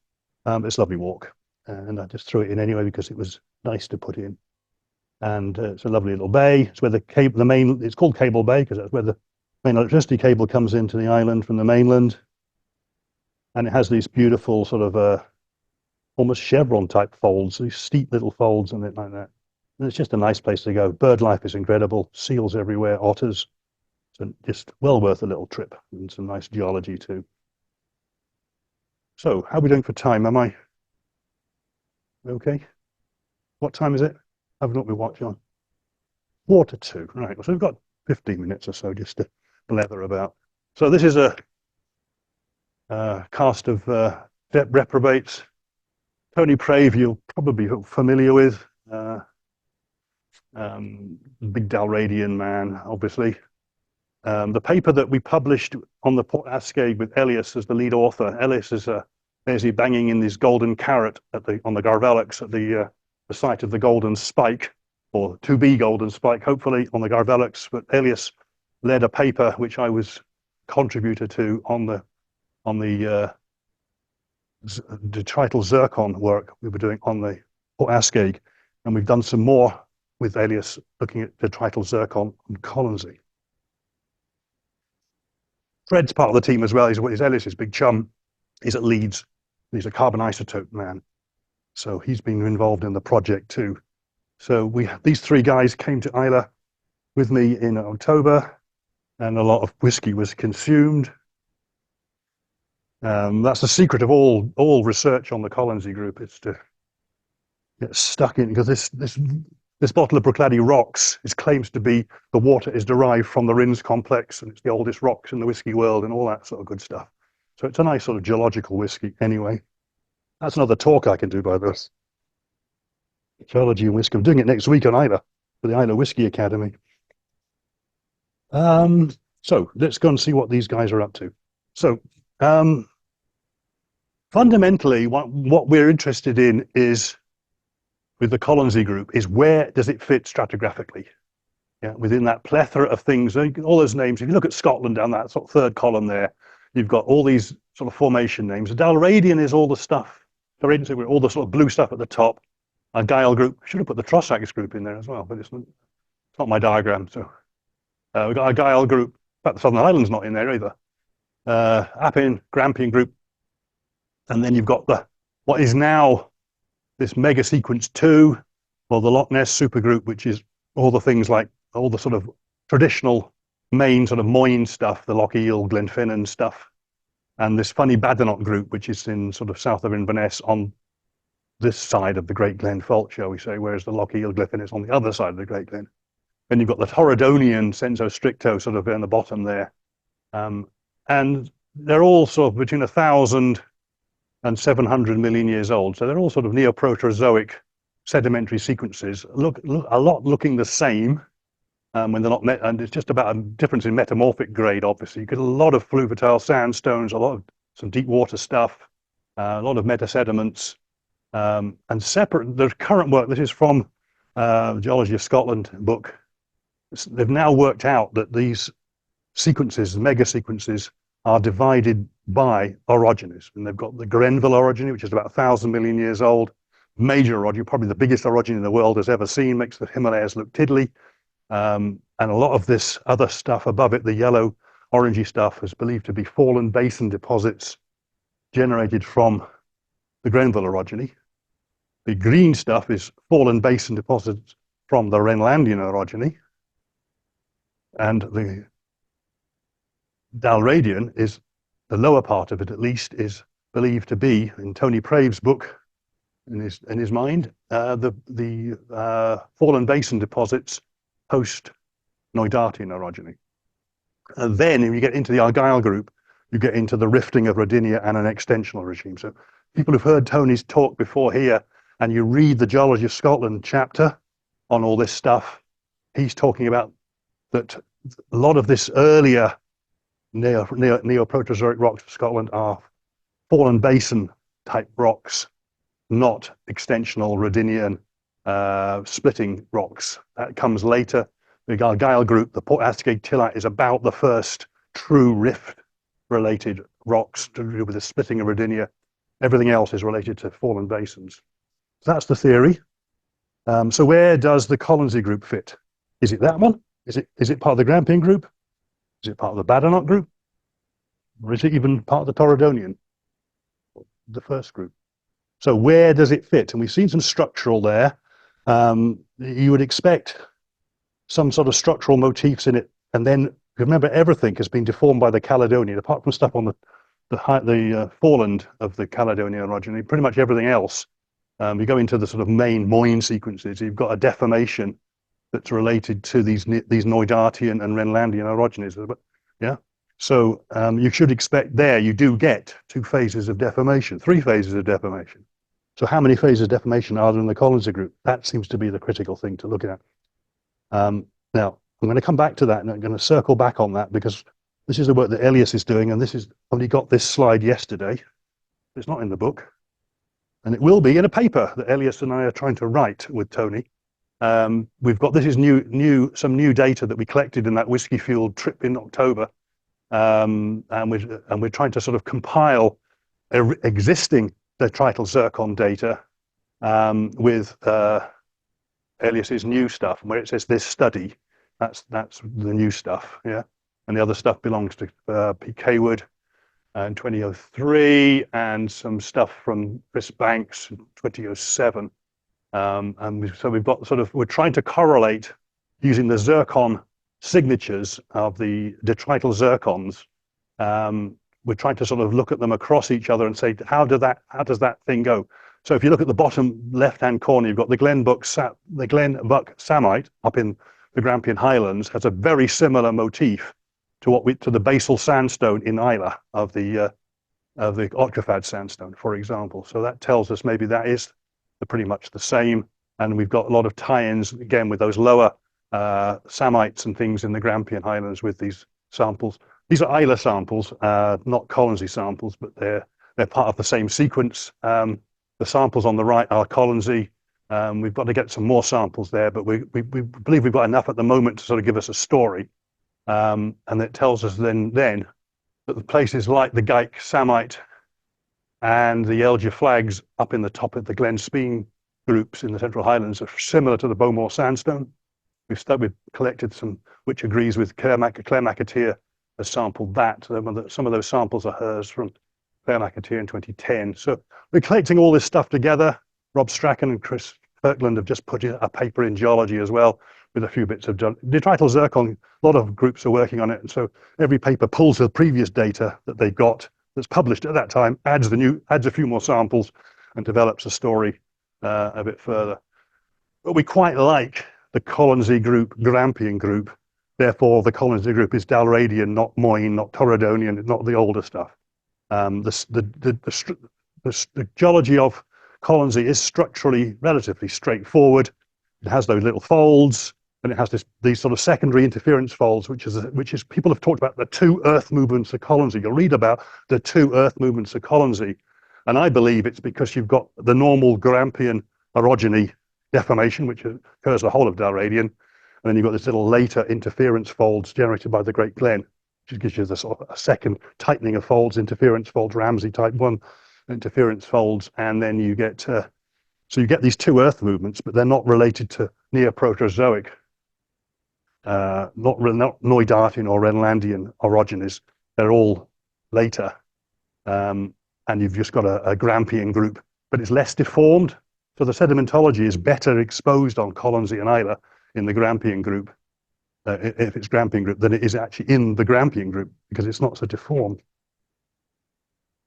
[SPEAKER 2] It's a lovely walk, and I just threw it in anyway because it was nice to put in. And it's a lovely little bay. It's where it's called Cable Bay because that's where the main electricity cable comes into the island from the mainland. And it has these beautiful sort of almost chevron type folds, these steep little folds in it like that. And it's just a nice place to go. Bird life is incredible. Seals everywhere, otters. So just well worth a little trip, and some nice geology too. So how are we doing for time? Am I okay? What time is it? I've not been watching on. 1:45. Right, so we've got 15 minutes or so just to blather about. So this is a cast of reprobates. Tony Prave, you'll probably be familiar with. Big Dalradian man, obviously. The paper that we published on the Port Ascay with Elias as the lead author. Elias is basically banging in this golden carrot on the Garvelux at the site of the golden spike, or to be golden spike, hopefully on the Garvelux. But Elias led a paper which I was contributor to on the detrital zircon work we were doing on the Port Ascay, and we've done some more with Elias looking at detrital zircon on Colonsay. Fred's part of the team as well. He's Elias's big chum. He's at Leeds. He's a carbon isotope man, so he's been involved in the project too. So these three guys came to Islay with me in October, and a lot of whiskey was consumed. That's the secret of all research on the Colonsay Group. It's to get stuck in, because this bottle of Bruichladdich rocks claims to be the water is derived from the Rins complex, and it's the oldest rocks in the whiskey world and all that sort of good stuff. So it's a nice sort of geological whiskey anyway. That's another talk I can do by this. Geology and whiskey. I'm doing it next week on Islay for the Islay Whiskey Academy. So let's go and see what these guys are up to. So fundamentally, what we're interested in is, with the Colonsay Group, is where does it fit stratigraphically? Yeah, within that plethora of things, all those names. If you look at Scotland down that sort of third column there, you've got all these sort of formation names. The Dalradian is all the stuff. Dalradian, all the sort of blue stuff at the top. A Gyle Group. I should have put the Trossachs Group in there as well, but it's not my diagram. So we've got a Gyle Group. In fact, the Southern Islands not in there either. Appin, Grampian Group, and then you've got what is now this mega sequence 2, or the Loch Ness supergroup, which is all the things like all the sort of traditional main sort of Moyne stuff, the Loch Eel, Glenfinnan stuff, and this funny Badenoch group, which is in sort of south of Inverness on this side of the Great Glen Fault, shall we say, whereas the Loch Eel Glenfinnan is on the other side of the Great Glen. Then you've got the Torridonian Senso Stricto sort of in the bottom there. And they're all sort of between 1,000 and 700 million years old. So they're all sort of Neoproterozoic sedimentary sequences, look a lot looking the same, when they're not met, and it's just about a difference in metamorphic grade. Obviously, you get a lot of fluviatile sandstones, a lot of some deep water stuff, a lot of metasediments, and separate. The current work, this is from the Geology of Scotland book. They've now worked out that these sequences, mega sequences, are divided by orogenies, and they've got the Grenville orogeny, which is about 1,000 million years old. Major orogeny, probably the biggest orogeny the world has ever seen, makes the Himalayas look tiddly. And a lot of this other stuff above it, the yellow orangey stuff, is believed to be fallen basin deposits generated from the Grenville orogeny. The green stuff is fallen basin deposits from the Rhinelandian orogeny. And the Dalradian is, the lower part of it at least, is believed to be, in Tony Prave's book, in his mind, the fallen basin deposits post Neudatian orogeny. And then if you get into the Argyll group, you get into the rifting of Rodinia and an extensional regime. So people who've heard Tony's talk before here, and you read the Geology of Scotland chapter on all this stuff, he's talking about that a lot of this earlier Neoproterozoic rocks of Scotland are fallen basin type rocks, not extensional Rhodinian splitting rocks. That comes later. The Argyll group, the Port Asgate Tillite, is about the first true rift-related rocks to do with the splitting of Rodinia. Everything else is related to fallen basins. So that's the theory. So where does the Colonsay group fit? Is it that one? Is it part of the Grampian group? Is it part of the Badenoch group? Or is it even part of the Torridonian, the first group? So where does it fit? And we've seen some structural there. You would expect some sort of structural motifs in it. And then remember, everything has been deformed by the Caledonian, apart from stuff on the foreland of the Caledonian orogeny. Pretty much everything else, you go into the sort of main Moyne sequences, you've got a deformation that's related to these Neudatian and Rhinelandian orogenies. Yeah. So you should expect there, you do get 2 phases of deformation, 3 phases of deformation. So how many phases of deformation are there in the Colonsay group? That seems to be the critical thing to look at. Now, I'm going to come back to that, and I'm going to circle back on that, because this is the work that Elias is doing, and this is only got this slide yesterday. It's not in the book, and it will be in a paper that Elias and I are trying to write with Tony. We've got, this is some new data that we collected in that whiskey fueled trip in October, and we're trying to sort of compile existing detrital zircon data with Elias's new stuff, and where it says this study, that's the new stuff, yeah. And the other stuff belongs to Pete Haywood in 2003, and some stuff from Chris Banks in 2007. So we've got we're trying to correlate using the zircon signatures of the detrital zircons. We're trying to sort of look at them across each other and say, how does that thing go? So if you look at the bottom left-hand corner, you've got the Glenbuck samite up in the Grampian Highlands, has a very similar motif to the basal sandstone in Isla of the Otrafad sandstone, for example. So that tells us maybe that is pretty much the same. And we've got a lot of tie-ins again with those lower samites and things in the Grampian Highlands with these samples. These are Isla samples, not Colonsay samples, but they're part of the same sequence. The samples on the right are Colonsay. We've got to get some more samples there, but we believe we've got enough at the moment to sort of give us a story. And it tells us then that the places like the Gaik Samite and the Elgia flags up in the top of the Glen Speen groups in the Central Highlands are similar to the Bowmore sandstone. We've collected some, which agrees with Claire McAteer has sampled that. Some of those samples are hers from Claire McAteer in 2010. So we're collecting all this stuff together. Rob Strachan and Chris Kirkland have just put a paper in geology as well with a few bits of detrital zircon. A lot of groups are working on it, and so every paper pulls the previous data that they've got that's published at that time, adds a few more samples, and develops a story a bit further. But we quite like the Colonsay group, Grampian group. Therefore, the Colonsay group is Dalradian, not Moyne, not Torridonian, not the older stuff. The geology of Colonsay is structurally relatively straightforward. It has those little folds. and it has these sort of secondary interference folds, which is people have talked about the two Earth movements of Colonsay. You'll read about the two Earth movements of Colonsay, and I believe it's because you've got the normal Grampian orogeny deformation, which occurs the whole of Dalradian, and then you've got this little later interference folds generated by the Great Glen, which gives you the sort of a second tightening of folds, interference folds, Ramsay type 1 interference folds, and then you get so you get these two Earth movements, but they're not related to Neoproterozoic, not Neodartian or Renlandian orogenies. They're all later, and you've just got a Grampian group, but it's less deformed. So the sedimentology is better exposed on Colonsay and Isla in the Grampian group, if it's Grampian group, than it is actually in the Grampian group because it's not so deformed.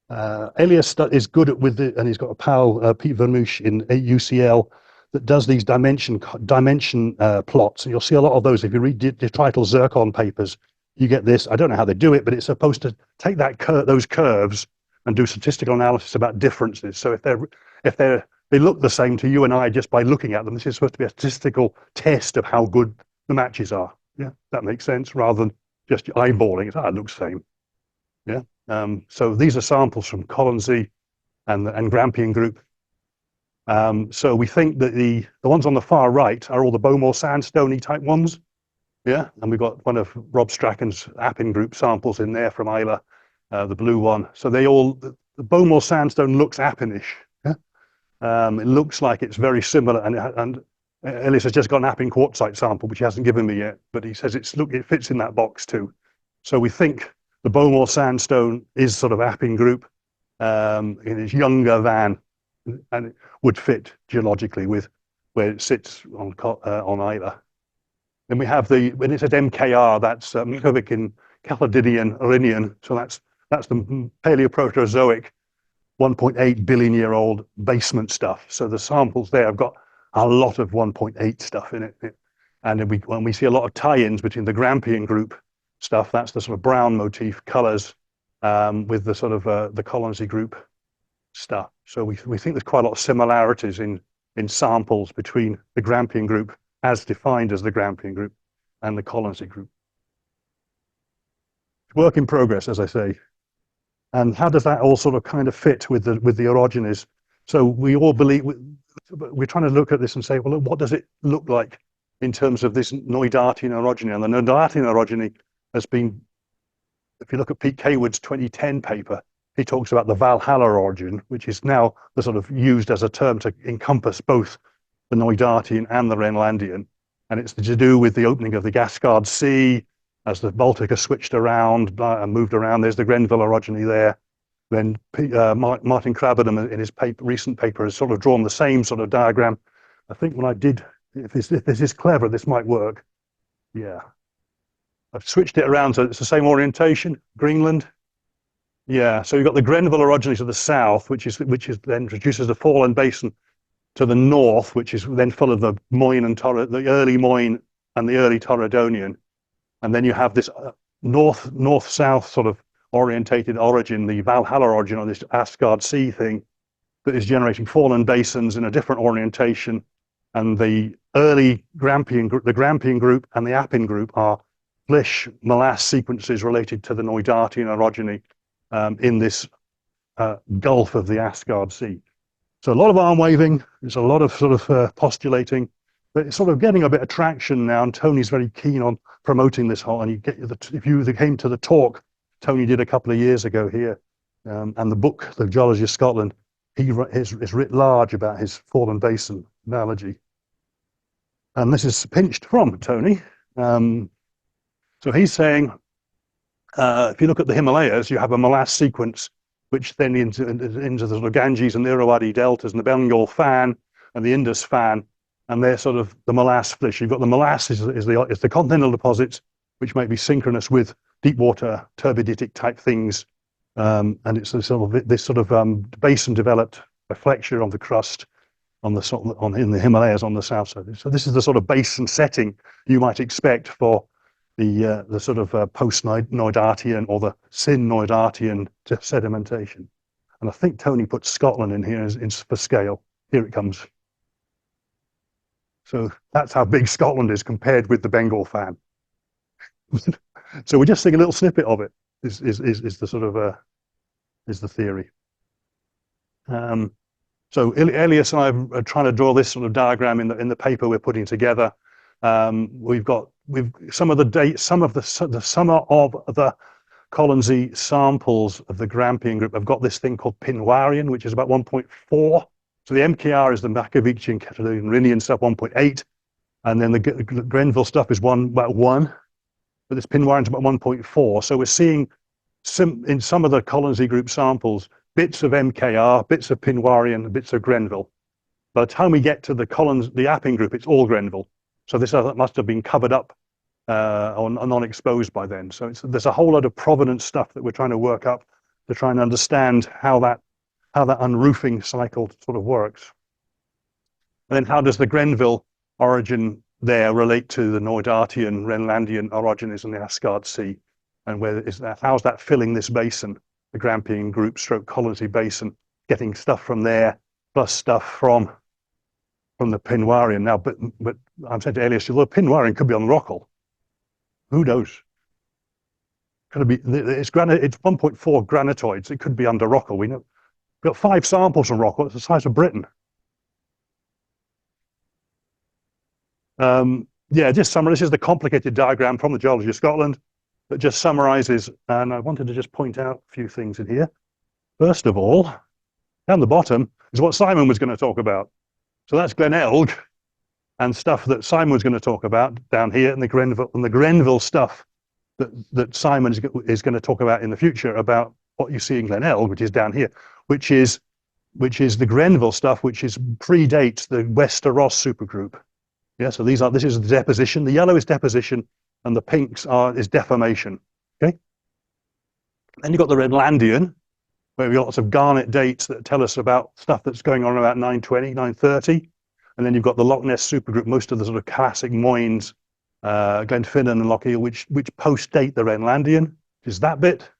[SPEAKER 2] Elias is good at and he's got a pal, Pete Vermouche in UCL, that does these dimension plots, and you'll see a lot of those. If you read detrital zircon papers, you get this. I don't know how they do it, but it's supposed to take those curves and do statistical analysis about differences. So if they look the same to you and I just by looking at them, this is supposed to be a statistical test of how good the matches are. Yeah, that makes sense, rather than just eyeballing it. It looks the same. Yeah. So these are samples from Colonsay and Grampian group. So we think that the ones on the far right are all the Bowmore sandstone type ones. Yeah, and we've got one of Rob Strachan's Appin group samples in there from Isla, the blue one. So the Bowmore sandstone looks Appinish. Yeah? It looks like it's very similar, and Elias has just got an Appin quartzite sample, which he hasn't given me yet, but he says it fits in that box too. So we think the Bowmore sandstone is sort of Appin group. It is younger than, and it would fit geologically with where it sits on Isla. Then we have when it says MKR, that's Mikovic Chalcodinian Irinian. So that's the Palaeoproterozoic 1.8 billion year old basement stuff. So the samples there have got a lot of 1.8 stuff in it. And then when we see a lot of tie-ins between the Grampian group stuff, that's the sort of brown motif colors with the sort of the Colonsay group stuff. So we think there's quite a lot of similarities in samples between the Grampian group, as defined as the Grampian group, and the Colonsay group. Work in progress, as I say. And how does that all sort of kind of fit with the orogenies? So we all believe, we're trying to look at this and say, well, what does it look like in terms of this Neodartian orogeny? And the Neodartian orogeny has been, if you look at Pete Kaywood's 2010 paper, he talks about the Valhalla origin, which is now the sort of used as a term to encompass both the Neodartian and the Renlandian. And it's to do with the opening of the Gascard Sea as the Baltica switched around and moved around. There's the Grenville orogeny there. Then Martin Krabbedam in his recent paper has sort of drawn the same sort of diagram. I think when I did, if this is clever, this might work. Yeah. I've switched it around so it's the same orientation, Greenland. Yeah, so you've got the Grenville orogeny to the south, which then introduces the Foreland Basin to the north, which is then full of the Moyne and the early Moyne and the early Torridonian. And then you have this north-south sort of orientated origin, the Valhalla origin on this Asgard Sea thing, that is generating Foreland basins in a different orientation. And the early Grampian group and the Appin group are flysch molasse sequences related to the Neodartian orogeny in this gulf of the Asgard Sea. So a lot of arm waving, there's a lot of sort of postulating, but it's sort of getting a bit of traction now, and Tony's very keen on promoting this whole, and if you came to the talk Tony did a couple of years ago here, and the book, The Geology of Scotland, he is writ large about his Foreland Basin analogy. And this is pinched from Tony. So he's saying, if you look at the Himalayas, you have a molasse sequence, which then into the sort of Ganges and the Irrawaddy deltas and the Bengal fan and the Indus fan, and they're sort of the molasse flysch. You've got the molasse is the continental deposits, which might be synchronous with deep water turbiditic type things, and it's this sort of basin developed by flexure on the crust in the Himalayas on the south side. So this is the sort of basin setting you might expect for the sort of post-Neodartian or the Sin-Neodartian sedimentation. And I think Tony put Scotland in here for scale. Here it comes. So that's how big Scotland is compared with the Bengal fan. So we're just seeing a little snippet of it. Is the sort of is the theory. So Elias and I are trying to draw this sort of diagram in the paper we're putting together. We've some of the dates, some of the Colonsay samples of the Grampian group have got this thing called Pinwarian, which is about 1.4. So the MKR is the Makovichian, Catalonian stuff, 1.8, and then the Grenville stuff is about 1. But this Pinwarian is about 1.4. So we're seeing in some of the Colonsay group samples bits of MKR, bits of Pinwarian, bits of Grenville. By the time we get to the Appin group, it's all Grenville. So this must have been covered up or non-exposed by then. So there's a whole lot of provenance stuff that we're trying to work up to try and understand how that unroofing cycle sort of works. And then how does the Grenville origin there relate to the Neudartian, Rhenlandian orogenies in the Asgard Sea? And how's that filling this basin, the Grampian group stroke Colonsay basin, getting stuff from there, plus stuff from the Pinwarian. Now, but I'm saying to Elias, well, the Pinwarian could be on Rockall. Who knows? Could it be? It's 1.4 granitoids. It could be under Rockall. We know. We've got 5 samples from Rockall. It's the size of Britain. Yeah, just summary. This is the complicated diagram from the Geology of Scotland that just summarizes. And I wanted to just point out a few things in here. First of all, down the bottom is what Simon was going to talk about. So that's Glenelg and stuff that Simon was going to talk about down here, and the Grenville stuff that Simon is going to talk about in the future about what you see in Glenelg, which is down here, which is the Grenville stuff, which predates the Wester Ross supergroup. Yeah, so this is the deposition. The yellow is deposition, and the pinks is deformation. Okay. Then you've got the Rhenlandian, where we've got lots of garnet dates that tell us about stuff that's going on about 920, 930. And then you've got the Loch Ness supergroup, most of the sort of classic moines, Glenfinnan and Lochiel, which post-date the Rhenlandian, which is that bit.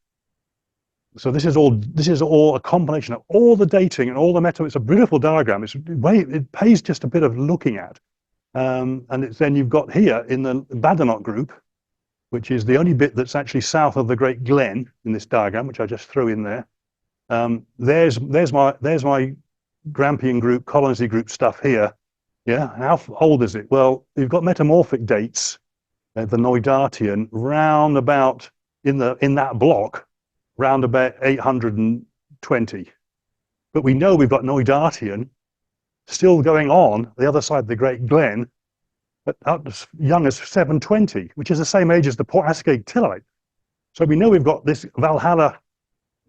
[SPEAKER 2] So this is all a combination of all the dating and all the meta. It's a beautiful diagram. It pays just a bit of looking at. And then you've got here in the Badenoch group, which is the only bit that's actually south of the Great Glen in this diagram, which I just threw in there. There's my Grampian group, Colonsay group stuff here. Yeah, how old is it? Well, you've got metamorphic dates, the Neudartian, round about in that block, round about 820. But we know we've got Neudartian still going on the other side of the Great Glen, but up as young as 720, which is the same age as the Port Ascade Tillite. So we know we've got this Valhalla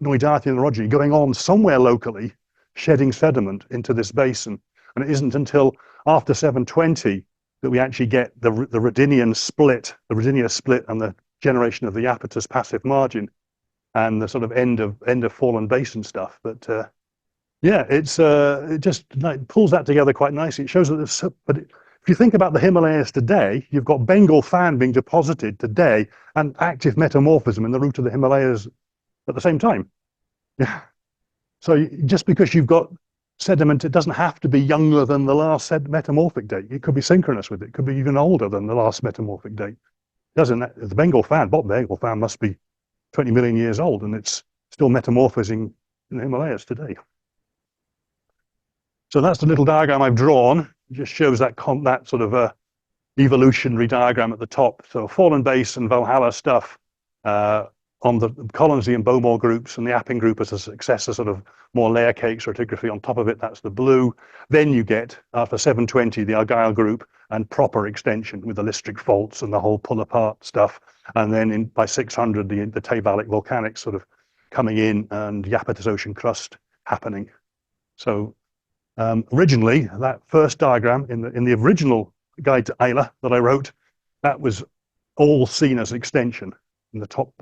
[SPEAKER 2] Neudartian orogeny going on somewhere locally, shedding sediment into this basin. And it isn't until after 720 that we actually get the Rhydinia split and the generation of the Iapetus passive margin and the sort of end of fallen basin stuff. But yeah, it just pulls that together quite nicely. It shows that but if you think about the Himalayas today, you've got Bengal fan being deposited today and active metamorphism in the root of the Himalayas at the same time. Yeah. So just because you've got sediment, it doesn't have to be younger than the last metamorphic date. It could be synchronous with it. It could be even older than the last metamorphic date. The Bengal fan, bottom Bengal fan must be 20 million years old, and it's still metamorphosing in the Himalayas today. So that's the little diagram I've drawn. It just shows that sort of evolutionary diagram at the top. So fallen base and Valhalla stuff on the Colonsay and Bowmore groups, and the Appin group as a successor, sort of more layer cake stratigraphy on top of it. That's the blue. Then you get, after 720, the Argyll group and proper extension with the listric faults and the whole pull apart stuff. And then by 600, the Tabalic volcanics sort of coming in and Iapetus ocean crust happening. So originally, that first diagram in the original guide to Isla that I wrote, that was all seen as extension in the top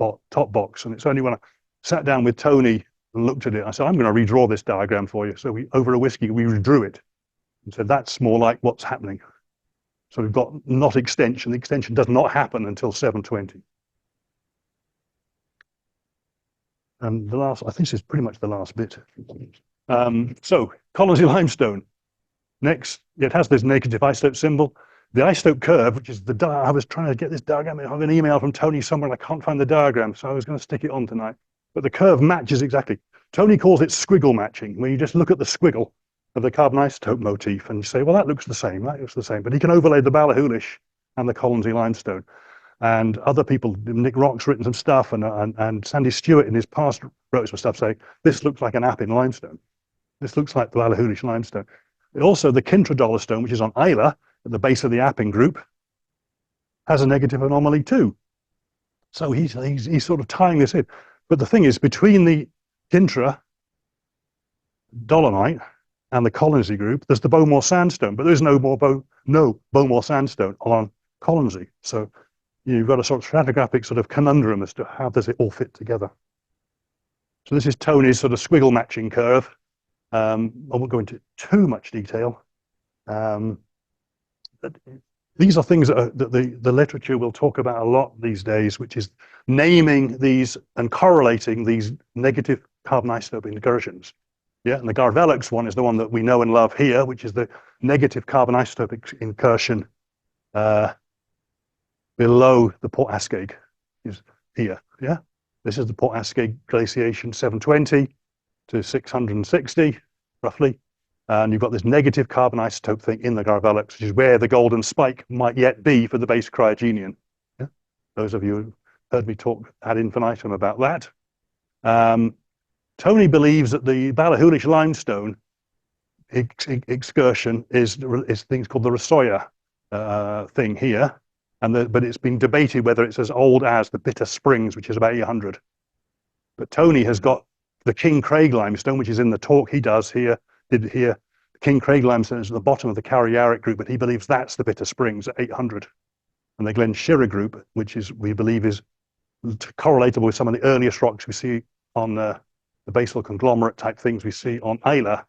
[SPEAKER 2] box. And it's only when I sat down with Tony and looked at it, I said, I'm going to redraw this diagram for you. So over a whiskey, we redrew it and said, that's more like what's happening. So we've got not extension. The extension does not happen until 720. And I think this is pretty much the last bit. So Colonsay limestone. Next, it has this negative isotope symbol. The isotope curve, which is I was trying to get this diagram. I have an email from Tony somewhere and I can't find the diagram, so I was going to stick it on tonight. But the curve matches exactly. Tony calls it squiggle matching, where you just look at the squiggle of the carbon isotope motif and you say, well, that looks the same, that looks the same. But he can overlay the Ballachulish and the Colonsay limestone. And other people, Nick Rock's written some stuff, and Sandy Stewart in his past wrote some stuff saying, this looks like an Appin limestone. This looks like the Ballachulish limestone. Also, the Kintradollar stone, which is on Isla, at the base of the Appin group, has a negative anomaly too. So he's sort of tying this in. But the thing is, between the Kintra dolomite and the Colonsay group, there's the Bowmore sandstone, but there's no Bowmore sandstone on Colonsay. So you've got a sort of stratigraphic sort of conundrum as to how does it all fit together. So this is Tony's sort of squiggle matching curve. I won't go into too much detail. These are things that the literature will talk about a lot these days, which is naming these and correlating these negative carbon isotope incursions. Yeah, and the Garvelux one is the one that we know and love here, which is the negative carbon isotope incursion below the Port Ascaig, is here. Yeah, this is the Port Ascaig glaciation, 720 to 660, roughly. And you've got this negative carbon isotope thing in the Garvelux, which is where the golden spike might yet be for the base cryogenian. Yeah? Those of you who heard me talk ad infinitum about that. Tony believes that the Ballachulish limestone excursion is things called the Rosoya thing here, but it's been debated whether it's as old as the Bitter Springs, which is about 800. But Tony has got the King Craig limestone, which is in the talk he does here. King Craig limestone is at the bottom of the Karayaric group, but he believes that's the Bitter Springs at 800. And the Glen Shirra group, which we believe is correlatable with some of the earliest rocks we see on the basal conglomerate type things we see on Isla,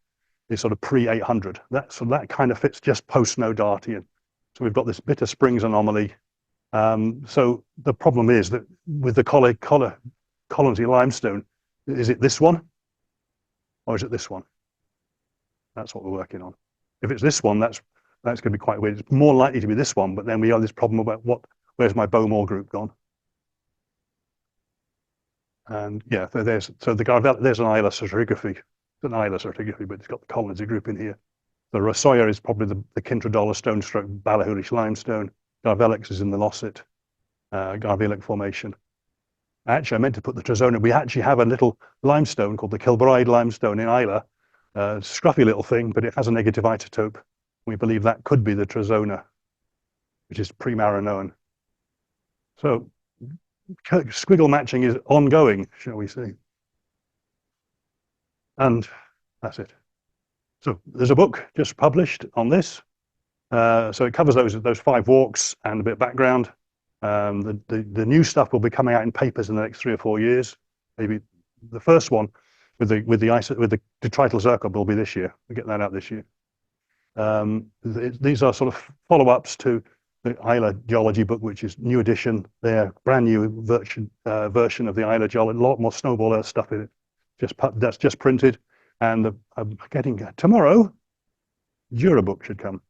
[SPEAKER 2] is sort of pre-800. So that kind of fits just post-Nodartian. So we've got this Bitter Springs anomaly. So the problem is that with the Colonsay limestone, is it this one or is it this one? That's what we're working on. If it's this one, that's going to be quite weird. It's more likely to be this one, but then we have this problem about where's my Bowmore group gone? And yeah, there's an Isla stratigraphy. It's an Isla stratigraphy, but it's got the Colonsay group in here. The Rosoya is probably the Kintradollar stone stroke Ballachulish limestone. Garvelux is in the Losset Garvelux formation. Actually, I meant to put the Trezona. We actually have a little limestone called the Kilbride limestone in Isla. Scruffy little thing, but it has a negative isotope. We believe that could be the Trezona, which is pre-Maranoan. So squiggle matching is ongoing, shall we say. And that's it. So there's a book just published on this. So it covers those 5 walks and a bit of background. The new stuff will be coming out in papers in the next 3 or 4 years. Maybe the first one with the detrital zircon will be this year. We'll get that out this year. These are sort of follow-ups to the Isla geology book, which is new edition. They're brand new version of the Isla geology. A lot more snowball earth stuff in it. That's just printed, and I'm getting tomorrow. Jura book should come,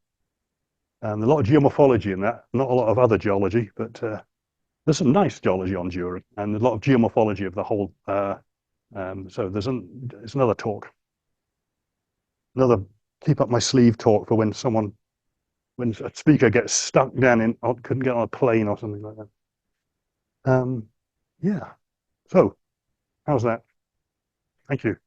[SPEAKER 2] and a lot of geomorphology in that. Not a lot of other geology, but there's some nice geology on Jura, and a lot of geomorphology of the whole. So it's another talk, another keep up my sleeve talk for when a speaker gets stuck down couldn't get on a plane or something like that. Yeah. So how's that? Thank you.